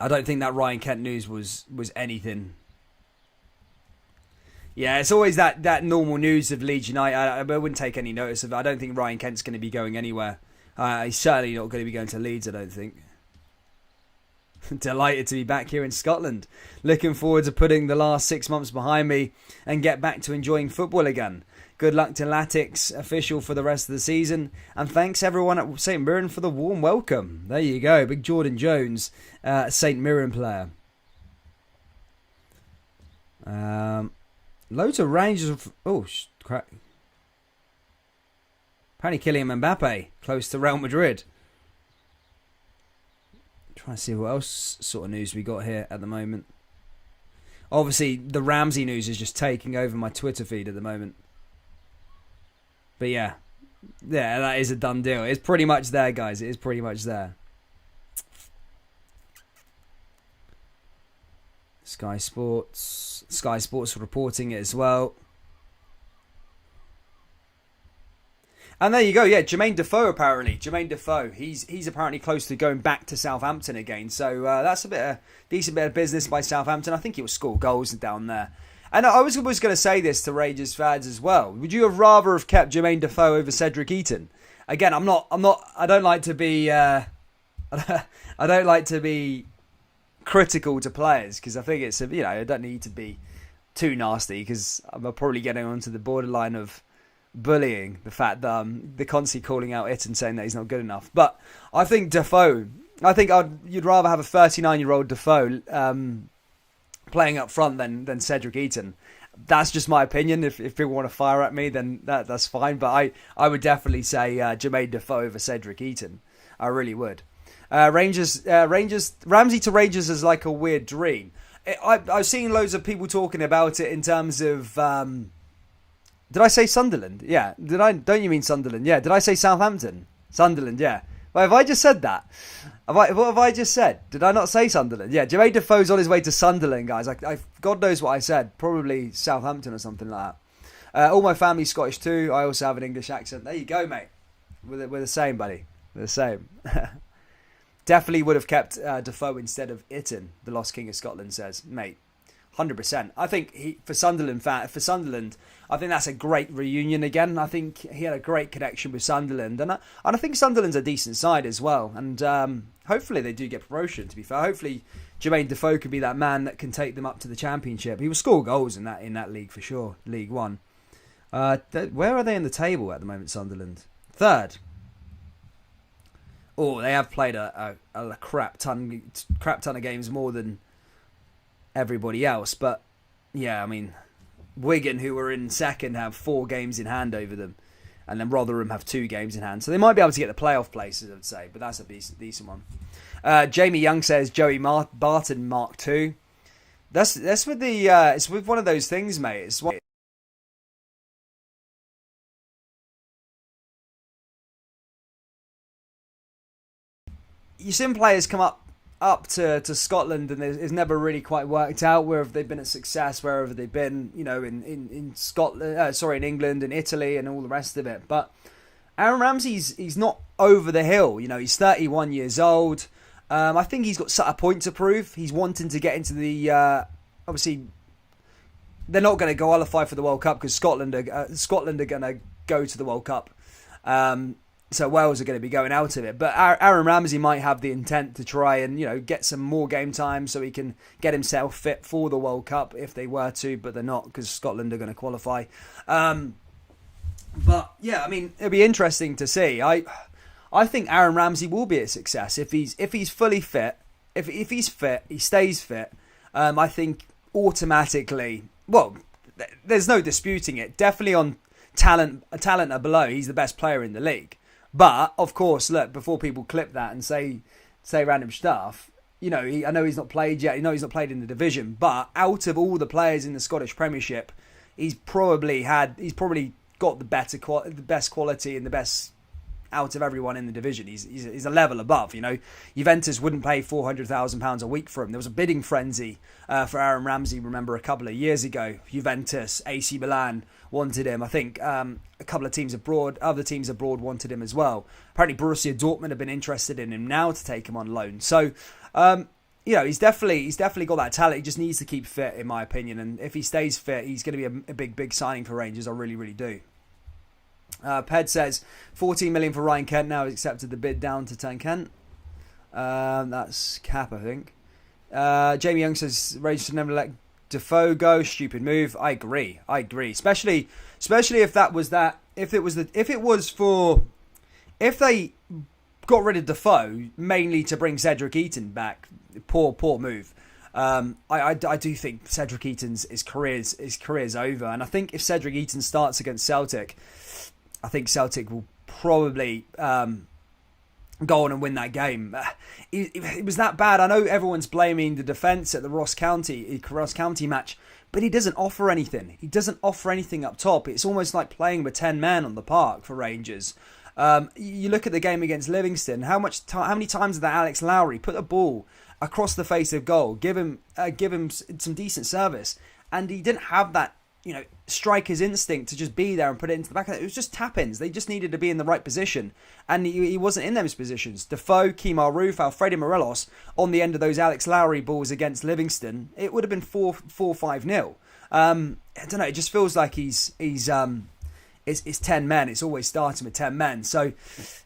don't think that Ryan Kent news was anything. Yeah, it's always that normal news of Leeds United. I wouldn't take any notice of it. I don't think Ryan Kent's going to be going anywhere. He's certainly not going to be going to Leeds, I don't think. Delighted to be back here in Scotland. Looking forward to putting the last 6 months behind me and get back to enjoying football again. Good luck to Latics official for the rest of the season. And thanks everyone at St Mirren for the warm welcome. There you go. Big Jordan Jones, St Mirren player. Loads of Rangers. Oh, crap. Apparently Kylian Mbappe, close to Real Madrid. Trying to see what else sort of news we got here at the moment. Obviously, the Ramsey news is just taking over my Twitter feed at the moment. But yeah, that is a done deal. It's pretty much there, guys. It is pretty much there. Sky Sports are reporting it as well. And there you go, yeah, Jermaine Defoe apparently. Jermaine Defoe, he's apparently close to going back to Southampton again. So that's a decent bit of business by Southampton. I think he will score goals down there. And I was always going to say this to Rangers fans as well. Would you have rather have kept Jermaine Defoe over Cedric Eaton? Again, I don't like to be I don't like to be critical to players because I think it's I don't need to be too nasty because I'm probably getting onto the borderline of bullying the fact that they're constantly calling out it and saying that he's not good enough. But I think Defoe, you'd rather have a 39-year-old Defoe playing up front than Cedric Eaton. That's just my opinion. If people want to fire at me, then that's fine. But I would definitely say Jermaine Defoe over Cedric Eaton. I really would. Ramsey to Rangers is like a weird dream. I've seen loads of people talking about it in terms of. Did I say Sunderland? Yeah. Don't you mean Sunderland? Yeah. Did I say Southampton? Sunderland. Yeah. Well, have I just said that? What have I just said? Did I not say Sunderland? Yeah. Jermaine Defoe's on his way to Sunderland, guys. God knows what I said. Probably Southampton or something like that. All my family's Scottish too. I also have an English accent. There you go, mate. We're the same, buddy. We're the same. Definitely would have kept Defoe instead of Itten, the Lost King of Scotland says. Mate, 100%. I think for Sunderland, I think that's a great reunion again. I think he had a great connection with Sunderland. And I think Sunderland's a decent side as well. And hopefully they do get promotion, to be fair. Hopefully Jermaine Defoe could be that man that can take them up to the Championship. He will score goals in that league for sure, League One. Where are they in the table at the moment, Sunderland? Third. Oh, they have played a crap ton of games more than everybody else. But, yeah, I mean, Wigan, who were in second, have 4 games in hand over them. And then Rotherham have 2 games in hand. So they might be able to get the playoff places, I would say. But that's a decent one. Jamie Young says Joey Barton Mark 2. That's with the... it's with one of those things, mate. It's one... You've seen players come up to Scotland and it's never really quite worked out wherever they've been a success, wherever they've been, in Scotland, in England and Italy and all the rest of it. But Aaron Ramsey's he's not over the hill. He's 31 years old. I think he's got a point to prove. He's wanting to get into the obviously they're not going to qualify for the World Cup because Scotland are going to go to the World Cup. So Wales are going to be going out of it. But Aaron Ramsey might have the intent to try and, get some more game time so he can get himself fit for the World Cup if they were to, but they're not because Scotland are going to qualify. But, yeah, I mean, it'll be interesting to see. I think Aaron Ramsey will be a success if he's fully fit. If he's fit, he stays fit. I think automatically, well, there's no disputing it. Definitely on talent or below, he's the best player in the league. But, of course, look, before people clip that and say random stuff, I know he's not played yet. He's not played in the division. But out of all the players in the Scottish Premiership, he's probably got the best quality and the best out of everyone in the division. He's a level above, Juventus wouldn't pay £400,000 a week for him. There was a bidding frenzy for Aaron Ramsey, remember, a couple of years ago. Juventus, AC Milan wanted him. I think a couple of other teams abroad wanted him as well. Apparently Borussia Dortmund have been interested in him now to take him on loan. So, he's definitely got that talent. He just needs to keep fit, in my opinion. And if he stays fit, he's going to be a big signing for Rangers. I really, really do. Ped says 14 million for Ryan Kent now has accepted the bid down to 10 Kent. That's cap, I think. Jamie Young says Rangers should never let Defoe go. Stupid move. I agree. Especially if they got rid of Defoe mainly to bring Cedric Eaton back. Poor move. I do think Cedric Eaton's his career's over, and I think if Cedric Eaton starts against Celtic, I think Celtic will probably go on and win that game. It was that bad. I know everyone's blaming the defence at the Ross County match, but he doesn't offer anything. He doesn't offer anything up top. It's almost like playing with 10 men on the park for Rangers. You look at the game against Livingston. How many times did that Alex Lowry put a ball across the face of goal, give him some decent service, and he didn't have that striker's instinct to just be there and put it into the back of it. It was just tap-ins. They just needed to be in the right position, and he wasn't in those positions. Defoe, Kemar Roof, Alfredo Morelos on the end of those Alex Lowry balls against Livingston, it would have been 4-5-0. I don't know. It just feels like it's 10 men. It's always starting with 10 men. So,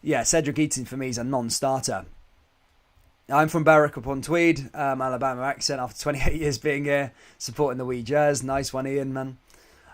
yeah, Cedric Eaton for me is a non-starter. I'm from Berwick upon Tweed, Alabama accent after 28 years being here, supporting the Wee Jazz. Nice one, Ian, man.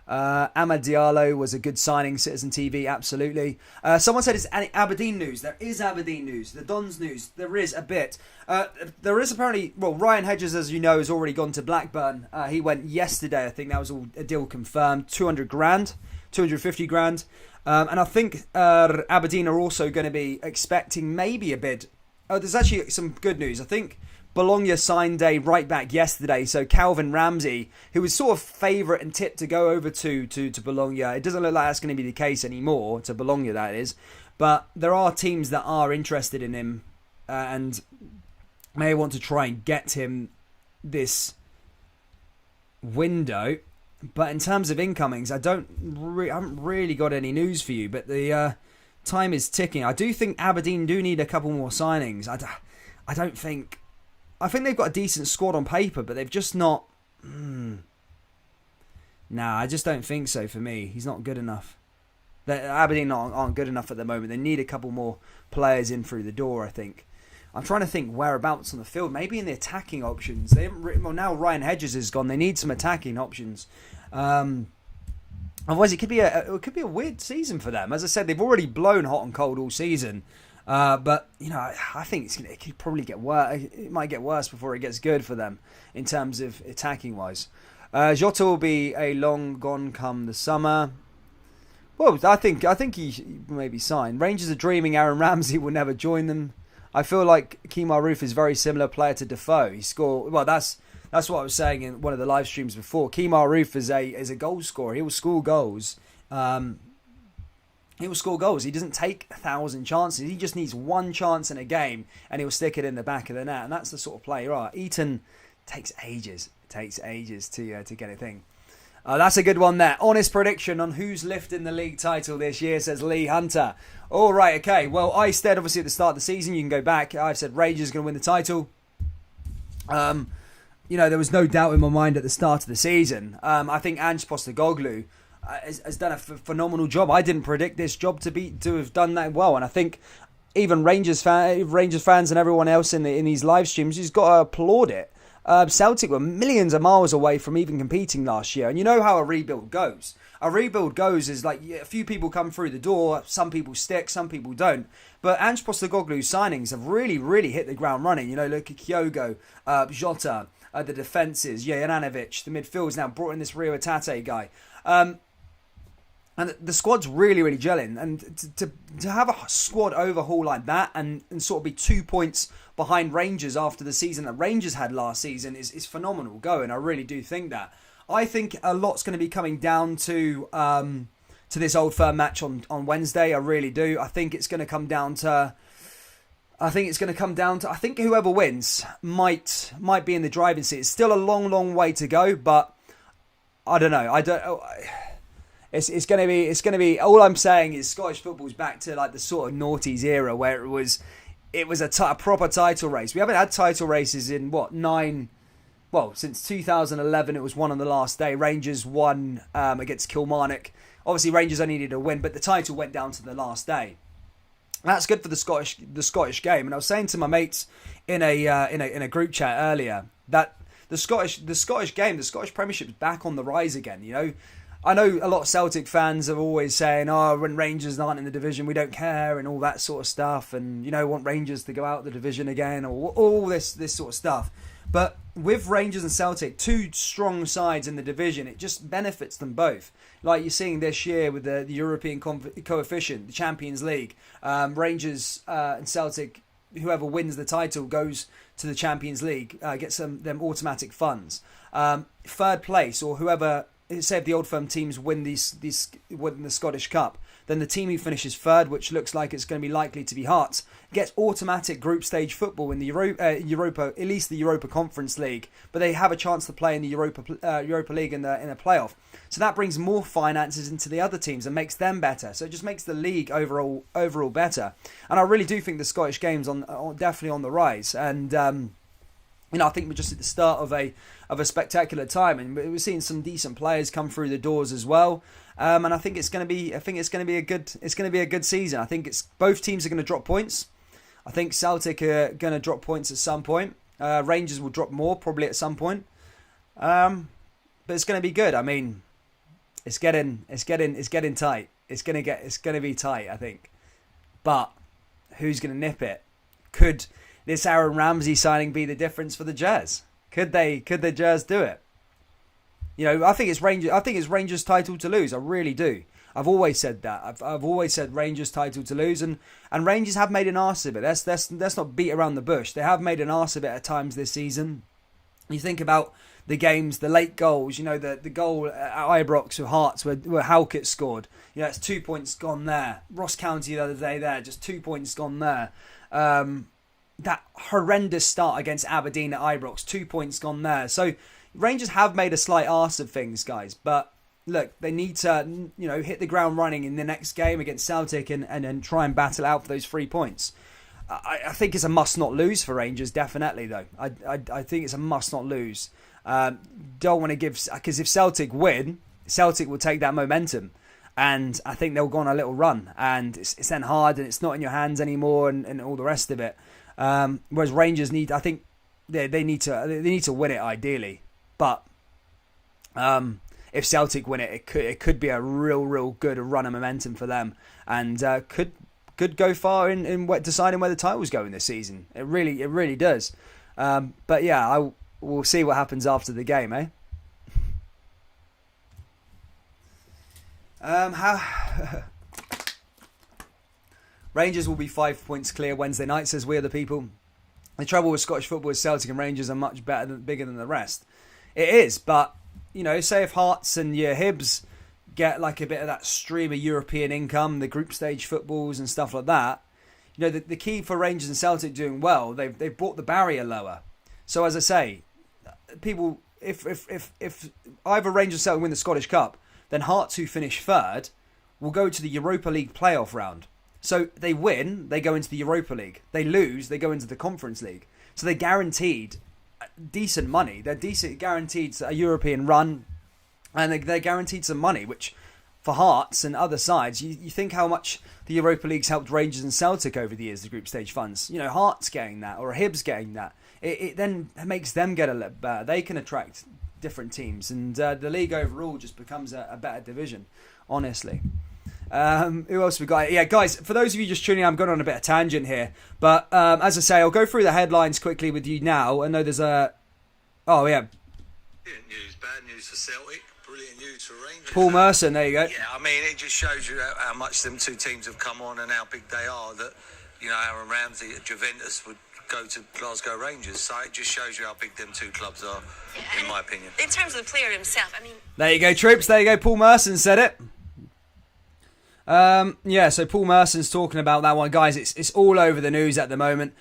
Amad Diallo was a good signing, Citizen TV, absolutely. Someone said it's Aberdeen news. There is Aberdeen news. The Dons news. There is a bit. There is apparently, well, Ryan Hedges, as you know, has already gone to Blackburn. He went yesterday. I think that was all a deal confirmed. 200 grand, 250 grand. And I think Aberdeen are also going to be expecting maybe a bid. Oh, there's actually some good news. I think Bologna signed a right back yesterday. So Calvin Ramsey, who was sort of favourite and tipped to go over to Bologna. It doesn't look like that's going to be the case anymore, to Bologna that is. But there are teams that are interested in him and may want to try and get him this window. But in terms of incomings, I haven't really got any news for you. But the time is ticking. I do think Aberdeen do need a couple more signings. I think they've got a decent squad on paper, but they've just not. Nah, I just don't think so. For me, he's not good enough. Aberdeen aren't good enough at the moment. They need a couple more players in through the door, I think. I'm trying to think whereabouts on the field. Maybe in the attacking options. They haven't. Well, now Ryan Hedges is gone. They need some attacking options. Otherwise, it could be a weird season for them. As I said, they've already blown hot and cold all season. But you know, I think it could probably get worse. It might get worse before it gets good for them in terms of attacking wise. Jota will be a long gone come the summer. Well, I think he may be signed. Rangers are dreaming Aaron Ramsey will never join them. I feel like Kemar Roofe is a very similar player to Defoe. He scored well. That's what I was saying in one of the live streams before. Kemar Roofe is a goal scorer. He will score goals. He will score goals. He doesn't take 1,000 chances. He just needs one chance in a game, and he'll stick it in the back of the net. And that's the sort of player you are. Eaton takes ages. It takes ages to get a thing. That's a good one there. Honest prediction on who's lifting the league title this year, says Lee Hunter. All right, okay. Well, I said obviously at the start of the season, you can go back. I've said Rangers are going to win the title. You know, there was no doubt in my mind at the start of the season. I think Ange Postecoglou has done a phenomenal job. I didn't predict this job to have done that well, and I think even Rangers fans and everyone else in these live streams, you've got to applaud it. Celtic were millions of miles away from even competing last year, and you know how a rebuild goes. A rebuild goes is like a few people come through the door, some people stick, some people don't. But Ange Postecoglou's signings have really, really hit the ground running. You know, look at Kyogo, Jota, the defences, Juranovic, the midfield's now brought in this Rio Atate guy. And the squad's really, really gelling. And to have a squad overhaul like that and sort of be 2 points behind Rangers after the season that Rangers had last season is phenomenal going. I really do think that. I think a lot's going to be coming down to this Old Firm match on Wednesday. I really do. I think it's going to come down to... I think whoever wins might be in the driving seat. It's still a long, long way to go, but I don't know. It's going to be. All I'm saying is Scottish football's back to like the sort of noughties era where it was a proper title race. We haven't had title races in since 2011. It was one on the last day. Rangers won against Kilmarnock. Obviously, Rangers only needed a win, but the title went down to the last day. That's good for the Scottish game. And I was saying to my mates in a group chat earlier that the Scottish game, the Scottish Premiership is back on the rise again. You know, I know a lot of Celtic fans are always saying, "Oh, when Rangers aren't in the division, we don't care," and all that sort of stuff, and you know, want Rangers to go out of the division again, or all this sort of stuff. But with Rangers and Celtic, two strong sides in the division, it just benefits them both. Like you're seeing this year with the European coefficient, the Champions League, Rangers and Celtic, whoever wins the title goes to the Champions League, gets them automatic funds. Third place, or whoever, say if the Old Firm teams win win the Scottish Cup, then the team who finishes third, which looks like it's going to be likely to be Hearts, gets automatic group stage football in the Europa, at least the Europa Conference League, but they have a chance to play in the Europa League in a playoff. So that brings more finances into the other teams and makes them better. So it just makes the league overall better. And I really do think the Scottish game's definitely on the rise. And I think we're just at the start of a spectacular time, and we're seeing some decent players come through the doors as well. And I think it's going to be a good season. I think both teams are going to drop points. I think Celtic are going to drop points at some point. Rangers will drop more probably at some point. But it's going to be good. I mean, it's getting tight. It's going to be tight, I think. But who's going to nip it? Could this Aaron Ramsey signing be the difference for the Jazz? Could the Jazz do it? You know, I think it's Rangers' title to lose. I really do. I've always said that. I've always said Rangers' title to lose, and Rangers have made an arse of it. Let's not beat around the bush. They have made an arse of it at times this season. You think about the games, the late goals. You know, the goal at Ibrox with Hearts where Halkett scored. You know, it's 2 points gone there. Ross County the other day there, just 2 points gone there. That horrendous start against Aberdeen at Ibrox, 2 points gone there. So Rangers have made a slight arse of things, guys, but look, they need to, hit the ground running in the next game against Celtic and try and battle out for those 3 points. I think it's a must not lose for Rangers, definitely, though. I think it's a must not lose. Don't want to because if Celtic win, Celtic will take that momentum. And I think they'll go on a little run. And it's then hard and it's not in your hands anymore and all the rest of it. Whereas Rangers they need to win it ideally. But if Celtic win it, it could be a real good run of momentum for them, and could go far in deciding where the title's going this season. It really does. But yeah, we'll see what happens after the game, eh? Rangers will be 5 points clear Wednesday night, says We Are The People. The trouble with Scottish football is Celtic and Rangers are much bigger than the rest. It is, but say if Hearts and your Hibs get like a bit of that stream of European income, the group stage footballs and stuff like that, the key for Rangers and Celtic doing well, they've brought the barrier lower. So as I say, people, if either Rangers or Celtic win the Scottish Cup, then Hearts, who finish third, will go to the Europa League playoff round. So they win, they go into the Europa League. They lose, they go into the Conference League. So they're guaranteed decent money. They're guaranteed a European run, and they're guaranteed some money, which for Hearts and other sides, you think how much the Europa League's helped Rangers and Celtic over the years, the group stage funds. Hearts getting that, or Hibs getting that. It then makes them get a little better. They can attract different teams, and the league overall just becomes a better division, honestly. Who else we got? Yeah, guys, for those of you just tuning in, I'm going on a bit of tangent here. But as I say, I'll go through the headlines quickly with you now. I know there's a... Oh, yeah. Brilliant news, bad news for Celtic, brilliant news for Rangers. Paul Merson, there you go. Yeah, I mean, it just shows you how much them two teams have come on and how big they are, that, Aaron Ramsey at Juventus would go to Glasgow Rangers. So it just shows you how big them two clubs are, in my opinion. In terms of the player himself, I mean... There you go, troops. There you go. Paul Merson said it. So Paul Merson's talking about that one. Guys, it's all over the news at the moment.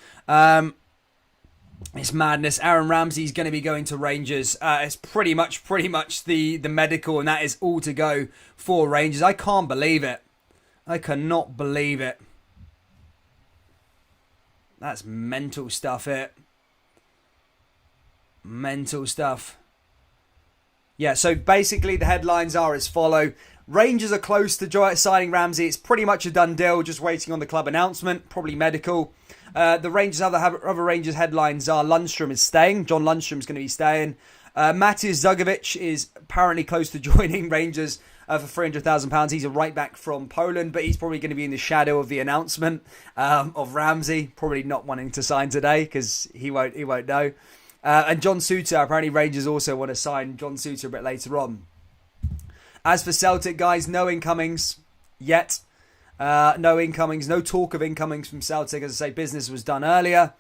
It's madness. Aaron Ramsey's going to be going to Rangers. It's pretty much the medical, and that is all to go for Rangers. I can't believe it. I cannot believe it. That's mental stuff, it. Mental stuff. Yeah, so basically the headlines are as follow. Rangers are close to signing Ramsey. It's pretty much a done deal, just waiting on the club announcement, probably medical. The Rangers, other Rangers headlines are Lundstrom is staying. John Lundstrom's going to be staying. Matias Zugovic is apparently close to joining Rangers for £300,000. He's a right back from Poland, but he's probably going to be in the shadow of the announcement of Ramsey. Probably not wanting to sign today because he won't know. And John Souttar, apparently Rangers also want to sign John Souttar a bit later on. As for Celtic, guys, no incomings yet. No incomings, no talk of incomings from Celtic. As I say, business was done earlier.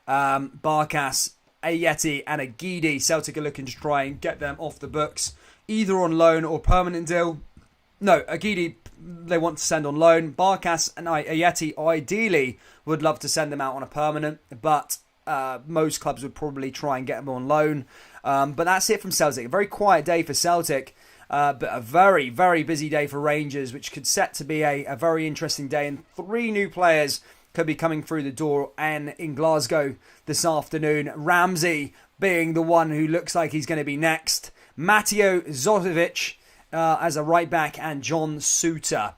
Barkas, Ayeti and Agidi. Celtic are looking to try and get them off the books, either on loan or permanent deal. No, Agidi they want to send on loan. Barkas and Ayeti ideally would love to send them out on a permanent, but most clubs would probably try and get them on loan. But that's it from Celtic. A very quiet day for Celtic. But a very, very busy day for Rangers, which could set to be a very interesting day. And 3 new players could be coming through the door and in Glasgow this afternoon. Ramsey being the one who looks like he's going to be next. Mateo Zotovic as a right back and John Souttar.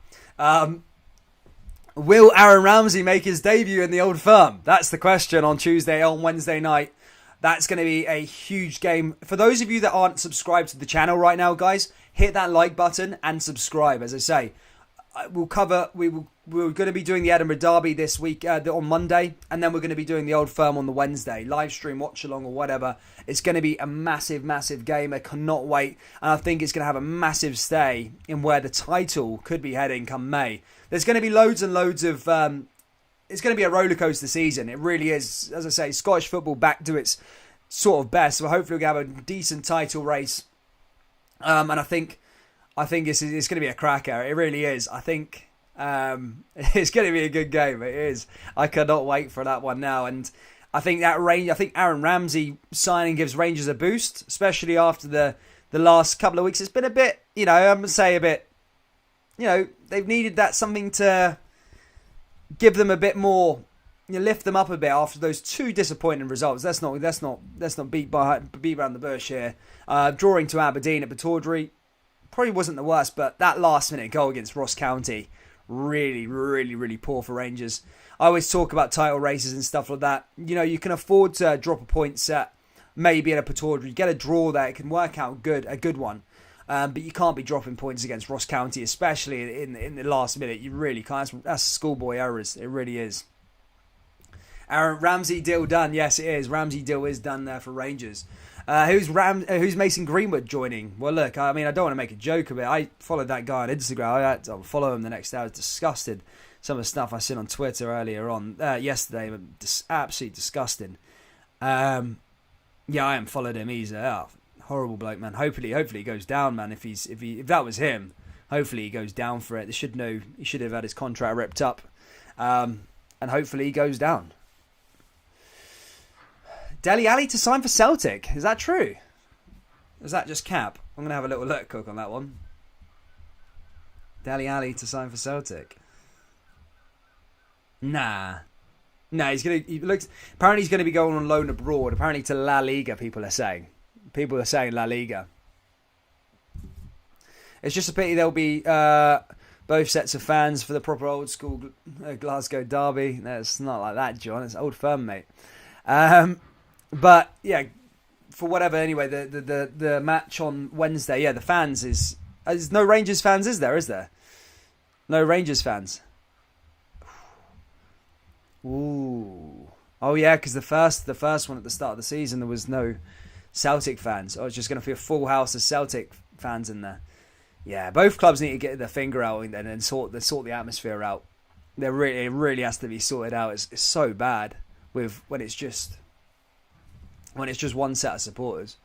Will Aaron Ramsey make his debut in the Old Firm? That's the question on Wednesday night. That's going to be a huge game. For those of you that aren't subscribed to the channel right now, guys, hit that like button and subscribe. As I say, we're going to be doing the Edinburgh Derby this week on Monday, and then we're going to be doing the Old Firm on the Wednesday. Live stream, watch along or whatever. It's going to be a massive, massive game. I cannot wait. And I think it's going to have a massive stay in where the title could be heading come May. There's going to be loads and loads of... it's going to be a rollercoaster season. It really is. As I say, Scottish football back to its sort of best. So hopefully we'll have a decent title race. And I think it's going to be a cracker. It really is. I think it's going to be a good game. It is. I cannot wait for that one now. And I think Aaron Ramsey signing gives Rangers a boost, especially after the last couple of weeks. It's been a bit, I'm going to say a bit, they've needed that something to give them a bit more, lift them up a bit after those two disappointing results. Let's not beat around the bush here. Drawing to Aberdeen at Pittodrie probably wasn't the worst, but that last minute goal against Ross County, really, really, really poor for Rangers. I always talk about title races and stuff like that. You can afford to drop a point set, maybe at a Pittodrie, get a draw there. It can work out a good one. But you can't be dropping points against Ross County, especially in the last minute. You really can't. That's schoolboy errors. It really is. Aaron Ramsey deal done. Yes, it is. Ramsey deal is done there for Rangers. Who's Mason Greenwood joining? Well, look, I mean, I don't want to make a joke of it. I followed that guy on Instagram. I had to follow him the next day. I was disgusted. Some of the stuff I seen on Twitter earlier on yesterday, absolutely disgusting. Yeah, I haven't followed him. He's horrible bloke, man. Hopefully he goes down, man. If that was him, hopefully he goes down for it. He should have had his contract ripped up, and hopefully he goes down. Dele Alli to sign for Celtic. Is that true? Is that just cap? I'm gonna have a little look, Cook, on that one. Dele Alli to sign for Celtic. Nah. No, apparently he's gonna be going on loan abroad. Apparently to La Liga. People are saying La Liga. It's just a pity there'll be both sets of fans for the proper old school Glasgow derby. No, it's not like that, John. It's Old Firm, mate. But yeah, for whatever. Anyway, the match on Wednesday. Yeah, the fans is no Rangers fans. Is there? No Rangers fans. Ooh. Oh yeah, because the first one at the start of the season there was no Celtic fans. Oh, it's just going to be a full house of Celtic fans in there. Yeah, both clubs need to get their finger out and sort the atmosphere out. It really has to be sorted out. It's so bad when it's just one set of supporters.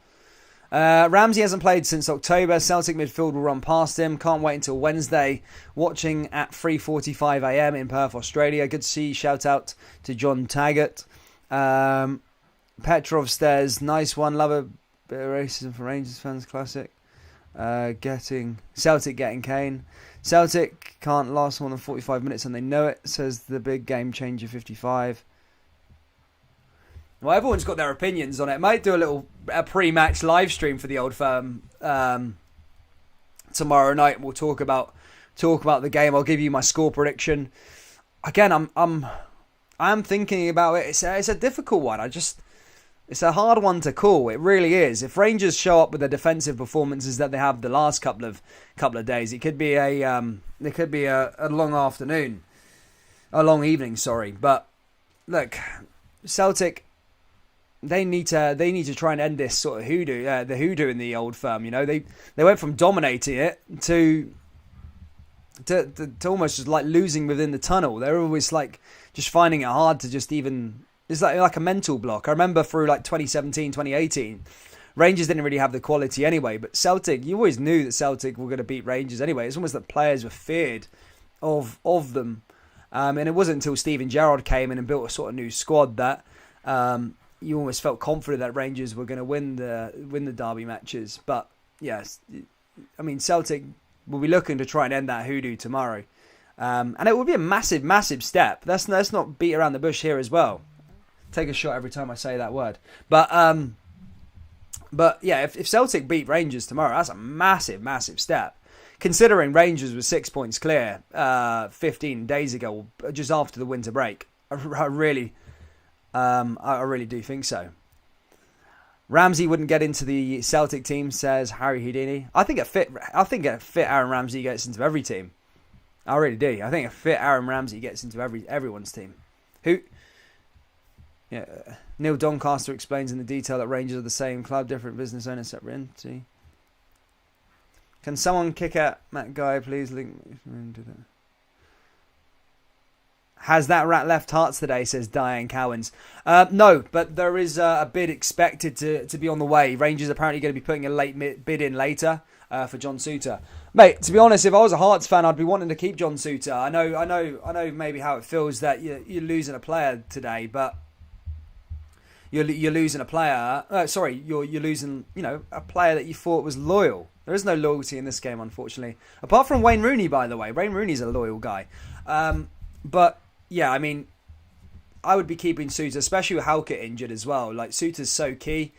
Ramsey hasn't played since October. Celtic midfield will run past him. Can't wait until Wednesday. Watching at 3:45 a.m. in Perth, Australia. Good to see you. Shout out to John Taggart. Petrov Stairs, nice one. Love a bit of racism for Rangers fans. Classic. Celtic getting Kane. Celtic can't last more than 45 minutes and they know it, says the big game changer 55. Well, everyone's got their opinions on it. Might do a pre-match live stream for the Old Firm tomorrow night. We'll talk about the game. I'll give you my score prediction. Again, I'm thinking about it. It's a difficult one. It's a hard one to call. It really is. If Rangers show up with the defensive performances that they have the last couple of days, it could be a long afternoon, a long evening. Sorry, but look, Celtic. They need to try and end this sort of the hoodoo in the Old Firm. They went from dominating it to almost just like losing within the tunnel. They're always like just finding it hard to just even. It's like a mental block. I remember through like 2017, 2018, Rangers didn't really have the quality anyway. But Celtic, you always knew that Celtic were going to beat Rangers anyway. It's almost that players were feared of them, and it wasn't until Steven Gerrard came in and built a sort of new squad that. You almost felt confident that Rangers were going to win the derby matches. But yes, I mean Celtic will be looking to try and end that hoodoo tomorrow, and it would be a massive, massive step. Let's not beat around the bush here as well. Take a shot every time I say that word. But yeah, if Celtic beat Rangers tomorrow, that's a massive, massive step. considering Rangers were 6 points clear 15 days ago, just after the winter break. I really do think so. Ramsey wouldn't get into the Celtic team, says Harry Houdini. I think a fit Aaron Ramsey gets into every team. I really do. I think a fit Aaron Ramsey gets into everyone's team. Neil Doncaster explains in the detail that Rangers are the same club, different business owners, separate entity. Can someone kick out Matt Guy, please? Has that rat left Hearts today, says Diane Cowens. No, but there is a bid expected to be on the way. Rangers are apparently going to be putting a late bid in later for John Souttar. Mate, to be honest, if I was a Hearts fan, I'd be wanting to keep John Souttar. I know maybe how it feels that you're losing a player today, but you're losing a player. You're losing a player that you thought was loyal. There is no loyalty in this game, unfortunately. Apart from Wayne Rooney, by the way. Wayne Rooney's a loyal guy. But yeah, I mean, I would be keeping Souttar, especially with Halkett injured as well. Like, Souttar's so key.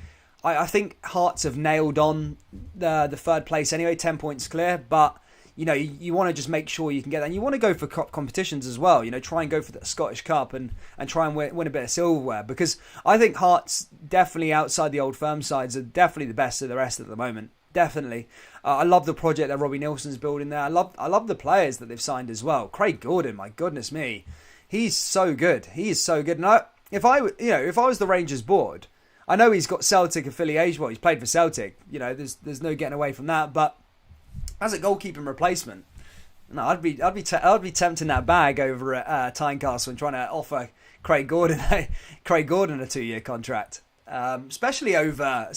I think Hearts have nailed on the third place anyway, 10 points clear. But, you want to just make sure you can get that. And you want to go for competitions as well. Try and go for the Scottish Cup and try and win a bit of silverware. Because I think Hearts, definitely outside the old firm sides, are definitely the best of the rest at the moment. Definitely. I love the project that Robbie Nilsson's building there. I love the players that they've signed as well. Craig Gordon, my goodness me. He's so good. He is so good. And if I was the Rangers board, I know he's got Celtic affiliation. Well, he's played for Celtic. There's no getting away from that. But as a goalkeeping replacement, no, I'd be tempting that bag over at Tynecastle and trying to offer Craig Gordon a 2-year contract. Especially over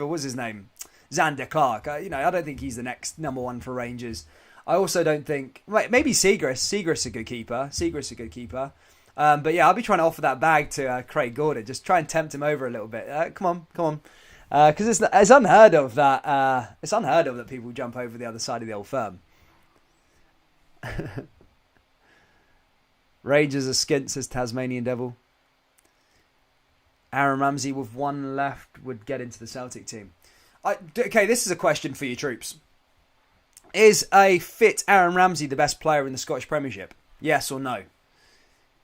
what's his name, Xander Clark. I don't think he's the next number one for Rangers. I also don't think... Maybe Seagrass. Seagrass a good keeper. But yeah, I'll be trying to offer that bag to Craig Gordon. Just try and tempt him over a little bit. Come on. Because it's unheard of that... it's unheard of that people jump over the other side of the old firm. Rangers are skint, says Tasmanian Devil. Aaron Ramsey with one left would get into the Celtic team. Okay, this is a question for you troops. Is a fit Aaron Ramsey the best player in the Scottish Premiership? Yes or no?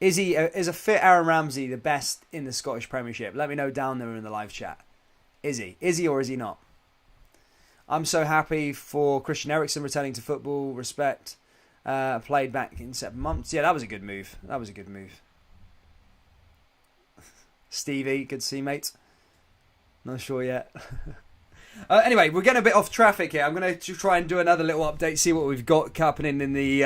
Is a fit Aaron Ramsey the best in the Scottish Premiership? Let me know down there in the live chat. Is he? Is he or is he not? I'm so happy for Christian Eriksen returning to football. Respect. Played back in 7 months. Yeah, that was a good move. Stevie, good to see you, mate. Not sure yet. Anyway, we're getting a bit off traffic here. I'm going to try and do another little update, see what we've got happening in the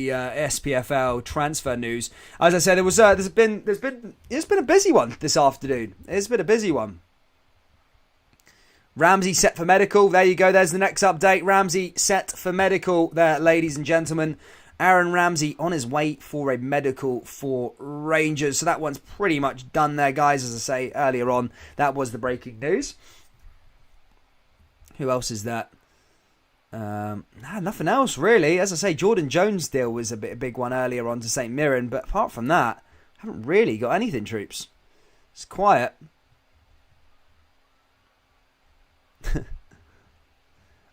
SPFL transfer news. As I said, there's been a busy one this afternoon. It's been a busy one. Ramsey set for medical. There you go. There's the next update. Ramsey set for medical there, ladies and gentlemen. Aaron Ramsey on his way for a medical for Rangers. So that one's pretty much done there, guys. As I say earlier on, that was the breaking news. Who else is that? Nothing else, really. As I say, Jordan Jones' deal was a big one earlier on to St Mirren. But apart from that, I haven't really got anything, troops. It's quiet.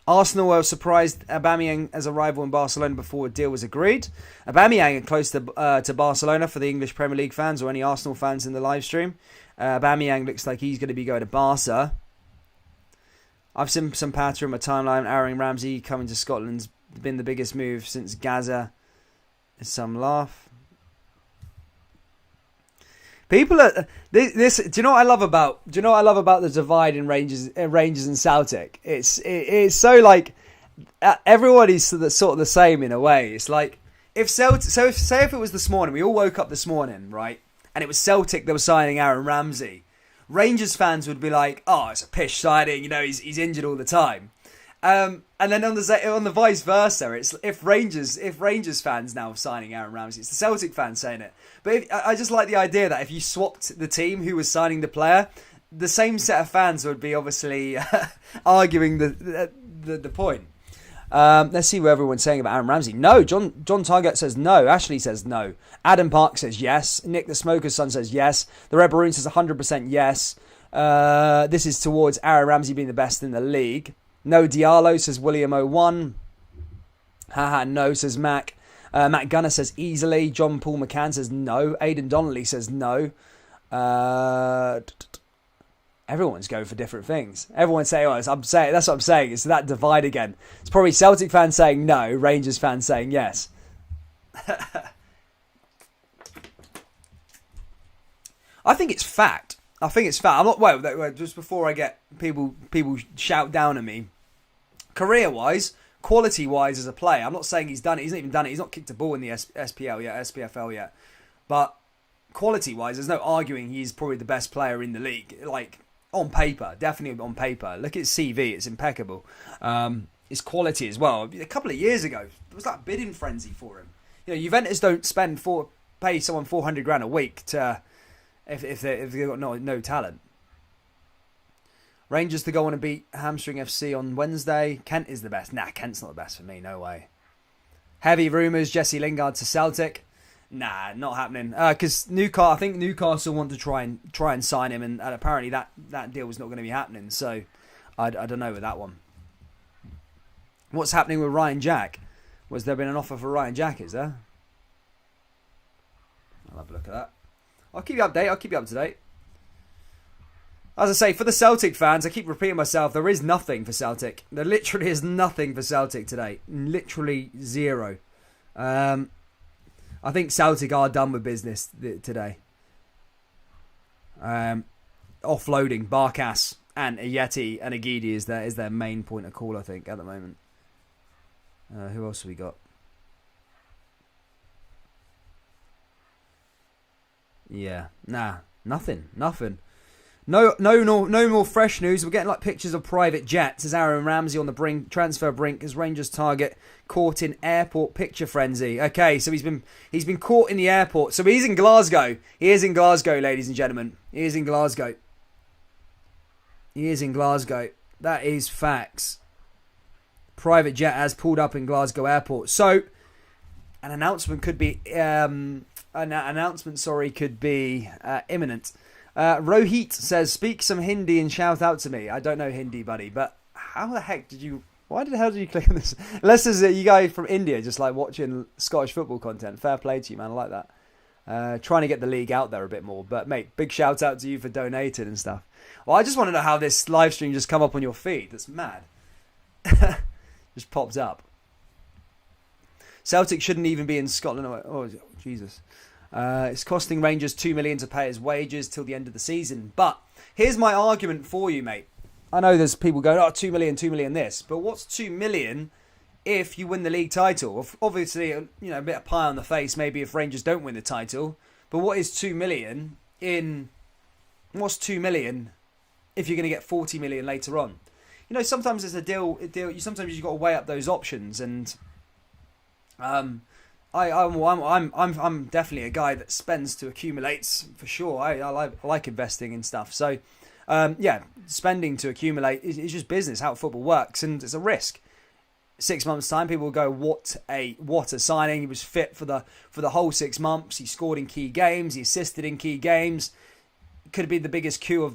Arsenal were surprised Aubameyang as a rival in Barcelona before a deal was agreed. Aubameyang close to Barcelona for the English Premier League fans or any Arsenal fans in the live stream. Aubameyang looks like he's going to be going to Barca. I've seen some patter in my timeline. Aaron Ramsey coming to Scotland's been the biggest move since Gaza. Is some laugh. People are this. Do you know what I love about? The divide in Rangers and Celtic? It's so like everybody's sort of the same in a way. It's like if it was this morning, we all woke up this morning, right, and it was Celtic that was signing Aaron Ramsey. Rangers fans would be like, "Oh, it's a pish signing. He's injured all the time." And then on the vice versa, it's if Rangers fans now signing Aaron Ramsey, it's the Celtic fans saying it. But I just like the idea that if you swapped the team who was signing the player, the same set of fans would be obviously arguing the point. Let's see what everyone's saying about Aaron Ramsey. No, John Target says no. Ashley says no. Adam Park says yes. Nick the Smoker's son says yes. The Red Baroon says 100% yes. This is towards Aaron Ramsey being the best in the league. No Diallo, says William01. Haha, no, says Mac. Matt Gunner says easily. John Paul McCann says no. Aidan Donnelly says no. Everyone's going for different things. Everyone's saying, that's what I'm saying. It's that divide again. It's probably Celtic fans saying no, Rangers fans saying yes. I think it's fact. I'm not. Wait, just before I get people shout down at me. Career-wise, quality-wise as a player, I'm not saying he's done it. He's not even done it. He's not kicked a ball in the SPFL yet. But quality-wise, there's no arguing he's probably the best player in the league. Like, on paper, definitely on paper. Look at his CV, it's impeccable. His quality as well. A couple of years ago, it was like bidding frenzy for him. You know, Juventus don't pay someone 400 grand a week to if they've got no talent. Rangers to go on and beat Hamstring FC on Wednesday. Kent is the best. Nah, Kent's not the best for me. No way. Heavy rumours. Jesse Lingard to Celtic. Nah, not happening. Because I think Newcastle want to try and sign him, and apparently that deal was not going to be happening. So I don't know with that one. What's happening with Ryan Jack? Was there been an offer for Ryan Jack? Is there? I'll have a look at that. I'll keep you updated. I'll keep you up to date. As I say, for the Celtic fans, I keep repeating myself, there is nothing for Celtic. There literally is nothing for Celtic today. Literally zero. I think Celtic are done with business today. Offloading Barkas and Ayeti and Agidi is their main point of call, I think, at the moment. Who else have we got? Yeah, nothing. No more fresh news. We're getting like pictures of private jets as Aaron Ramsey on the transfer brink as Rangers target caught in airport picture frenzy. Okay, so he's been caught in the airport. So he's in Glasgow. He is in Glasgow, ladies and gentlemen. He is in Glasgow. That is facts. Private jet has pulled up in Glasgow airport. So an announcement could be imminent. Rohit says, speak some Hindi and shout out to me. I don't know Hindi, buddy, but how the heck did you click on this? Unless there's you guys from India just like watching Scottish football content. Fair play to you, man. I like that. Trying to get the league out there a bit more. But mate, big shout out to you for donating and stuff. Well, I just want to know how this live stream just come up on your feed. That's mad. Just popped up. Celtic shouldn't even be in Scotland. Oh, Jesus. It's costing Rangers $2 million to pay his wages till the end of the season. But here's my argument for you, mate. I know there's people going, $2 million this. But what's $2 million if you win the league title? Obviously, a bit of pie on the face maybe if Rangers don't win the title. But what is $2 million what's $2 million if you're going to get $40 million later on? Sometimes there's a deal. Sometimes you've got to weigh up those options, and I'm definitely a guy that spends to accumulate for sure. I like investing in stuff. So, spending to accumulate is just business, how football works, and it's a risk. 6 months' time, people will go, "What a signing! He was fit for the whole 6 months. He scored in key games. He assisted in key games. Could be the biggest coup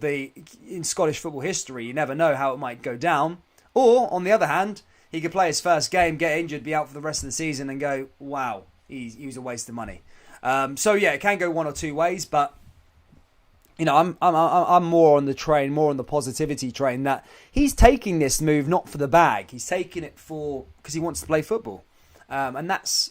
in Scottish football history. You never know how it might go down." Or on the other hand, he could play his first game, get injured, be out for the rest of the season, and go, "Wow, he was a waste of money." It can go one or two ways, but I'm more on the train, more on the positivity train that he's taking this move not for the bag, he's taking it because he wants to play football, and that's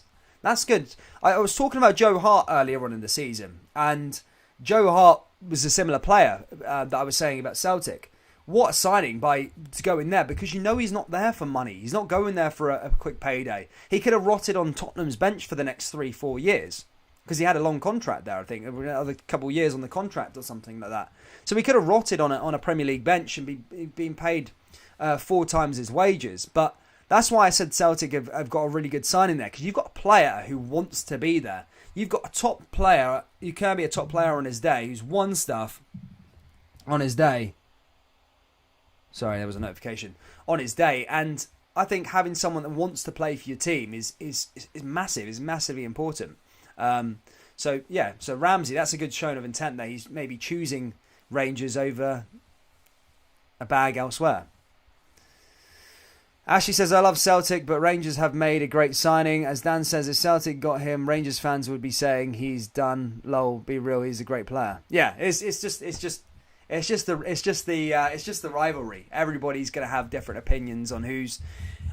good. I was talking about Joe Hart earlier on in the season, and Joe Hart was a similar player that I was saying about Celtic. What a signing to go in there, because he's not there for money. He's not going there for a quick payday. He could have rotted on Tottenham's bench for the next 3-4 years because he had a long contract there, I think, another couple of years on the contract or something like that. So he could have rotted on a Premier League bench and being paid 4 times his wages. But that's why I said Celtic have got a really good signing there, because you've got a player who wants to be there. You've got a top player. You can be a top player on his day who's won stuff on his day. Sorry, there was a notification on his day, and I think having someone that wants to play for your team is massive, is massively important. So Ramsey, that's a good showing of intent there. He's maybe choosing Rangers over a bag elsewhere. Ashley says, I love Celtic, but Rangers have made a great signing. As Dan says, if Celtic got him, Rangers fans would be saying he's done. Lol, be real, he's a great player. Yeah, it's just the rivalry. Everybody's going to have different opinions on who's.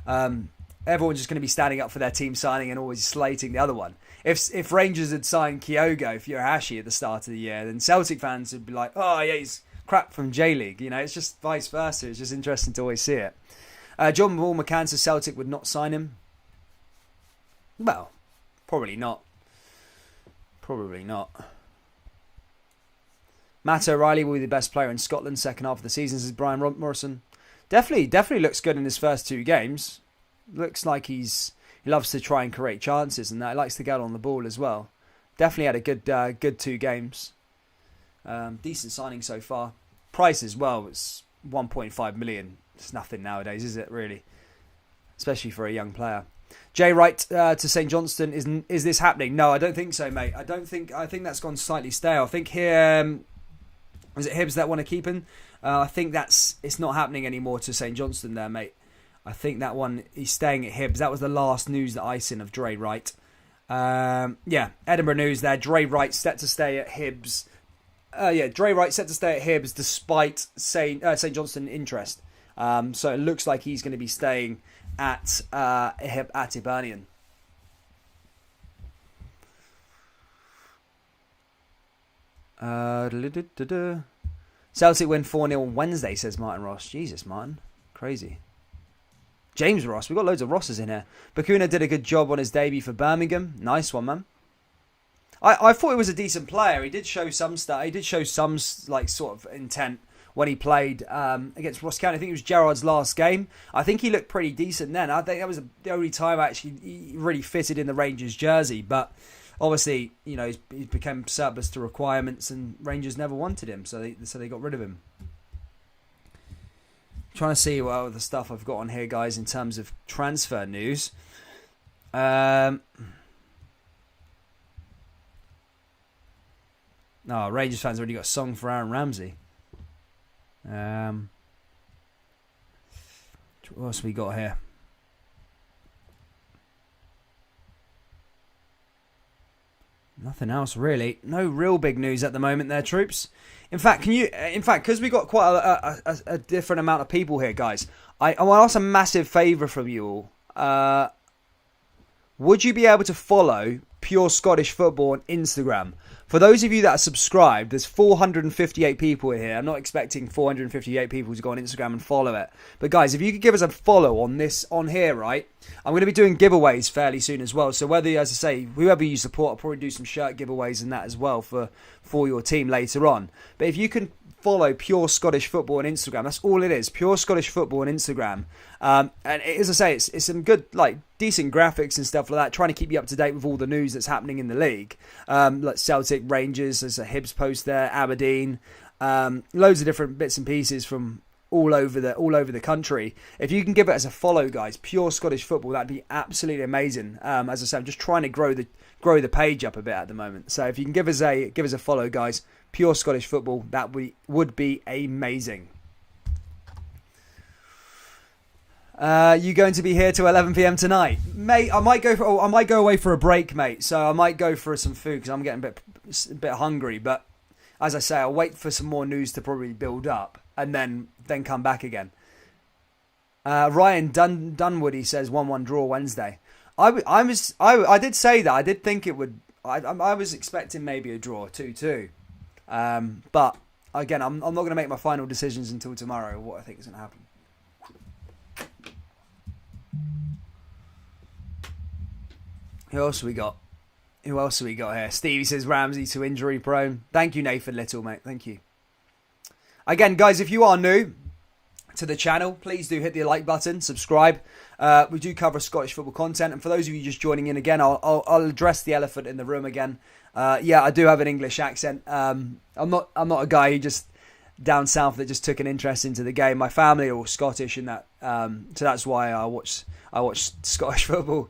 Everyone's just going to be standing up for their team signing and always slating the other one. If Rangers had signed Kyogo Furuhashi at the start of the year, then Celtic fans would be like, oh yeah, he's crap from J-League. You know, it's just vice versa. It's just interesting to always see it. John Ball McCann says Celtic would not sign him. Well, probably not. Probably not. Matt O'Reilly will be the best player in Scotland second half of the season, says Brian Morrison. Definitely looks good in his first 2 games. Looks like he loves to try and create chances and that. He likes to get on the ball as well. Definitely had a good 2 games. Decent signing so far. Price as well was 1.5 million. It's nothing nowadays, is it really? Especially for a young player. Jay Wright to St Johnstone, is this happening? No, I don't think so, mate. I think that's gone slightly stale. I think here, is it Hibs that want to keep him? I think it's not happening anymore to St Johnstone there, mate. I think that one, he's staying at Hibs. That was the last news that I seen of Dre Wright. Edinburgh News there. Dre Wright set to stay at Hibs. Dre Wright set to stay at Hibs despite St Johnstone interest. So it looks like he's going to be staying at Hibernian. Celtic win 4-0 on Wednesday, says Martin Ross. Jesus, Martin. Crazy. James Ross. We've got loads of Rosses in here. Bakuna did a good job on his debut for Birmingham. Nice one, man. I thought he was a decent player. He did show some stuff. He did show some like sort of intent when he played against Ross County. I think it was Gerrard's last game. I think he looked pretty decent then. I think that was the only time actually he really fitted in the Rangers jersey. But obviously, you know, he became surplus to requirements, and Rangers never wanted him, so they got rid of him. Trying to see what other stuff I've got on here, guys, in terms of transfer news. Rangers fans already got a song for Aaron Ramsey. What else we got here? Nothing else really. No real big news at the moment there, troops. In fact, because we got quite a different amount of people here, guys, I want to ask a massive favour from you all. Would you be able to follow Pure Scottish Football on Instagram? For those of you that are subscribed, there's 458 people in here. I'm not expecting 458 people to go on Instagram and follow it. But guys, if you could give us a follow on here, right? I'm going to be doing giveaways fairly soon as well. So whether, as I say, whoever you support, I'll probably do some shirt giveaways and that as well for your team later on. But if you can follow Pure Scottish Football on Instagram, that's all it is. Pure Scottish Football on Instagram. And as I say, it's some good, like, decent graphics and stuff like that, trying to keep you up to date with all the news that's happening in the league. Like Celtic, Rangers, there's a Hibs post there, Aberdeen, loads of different bits and pieces from all over the country. If you can give it as a follow, guys, Pure Scottish Football, that'd be absolutely amazing. As I said, I'm just trying to grow the page up a bit at the moment. So if you can give us a follow, guys, Pure Scottish Football, that would be amazing. You going to be here till 11 p.m. tonight, mate? I might go away for a break, mate. So I might go for some food because I'm getting a bit hungry. But as I say, I'll wait for some more news to probably build up and then come back again. Ryan Dunwoody says 1-1 draw Wednesday. I did say that. I did think it would. I was expecting maybe a draw 2-2. But again, I'm not going to make my final decisions until tomorrow. What I think is going to happen. Who else have we got here? Stevie says Ramsey to injury prone. Thank you, Nathan Little, mate. Thank you. Again, guys, if you are new to the channel, please do hit the like button, subscribe. We do cover Scottish football content, and for those of you just joining in again, I'll address the elephant in the room again. I do have an English accent. I'm not a guy who just down south that just took an interest into the game. My family are all Scottish, and that so that's why I watch Scottish football.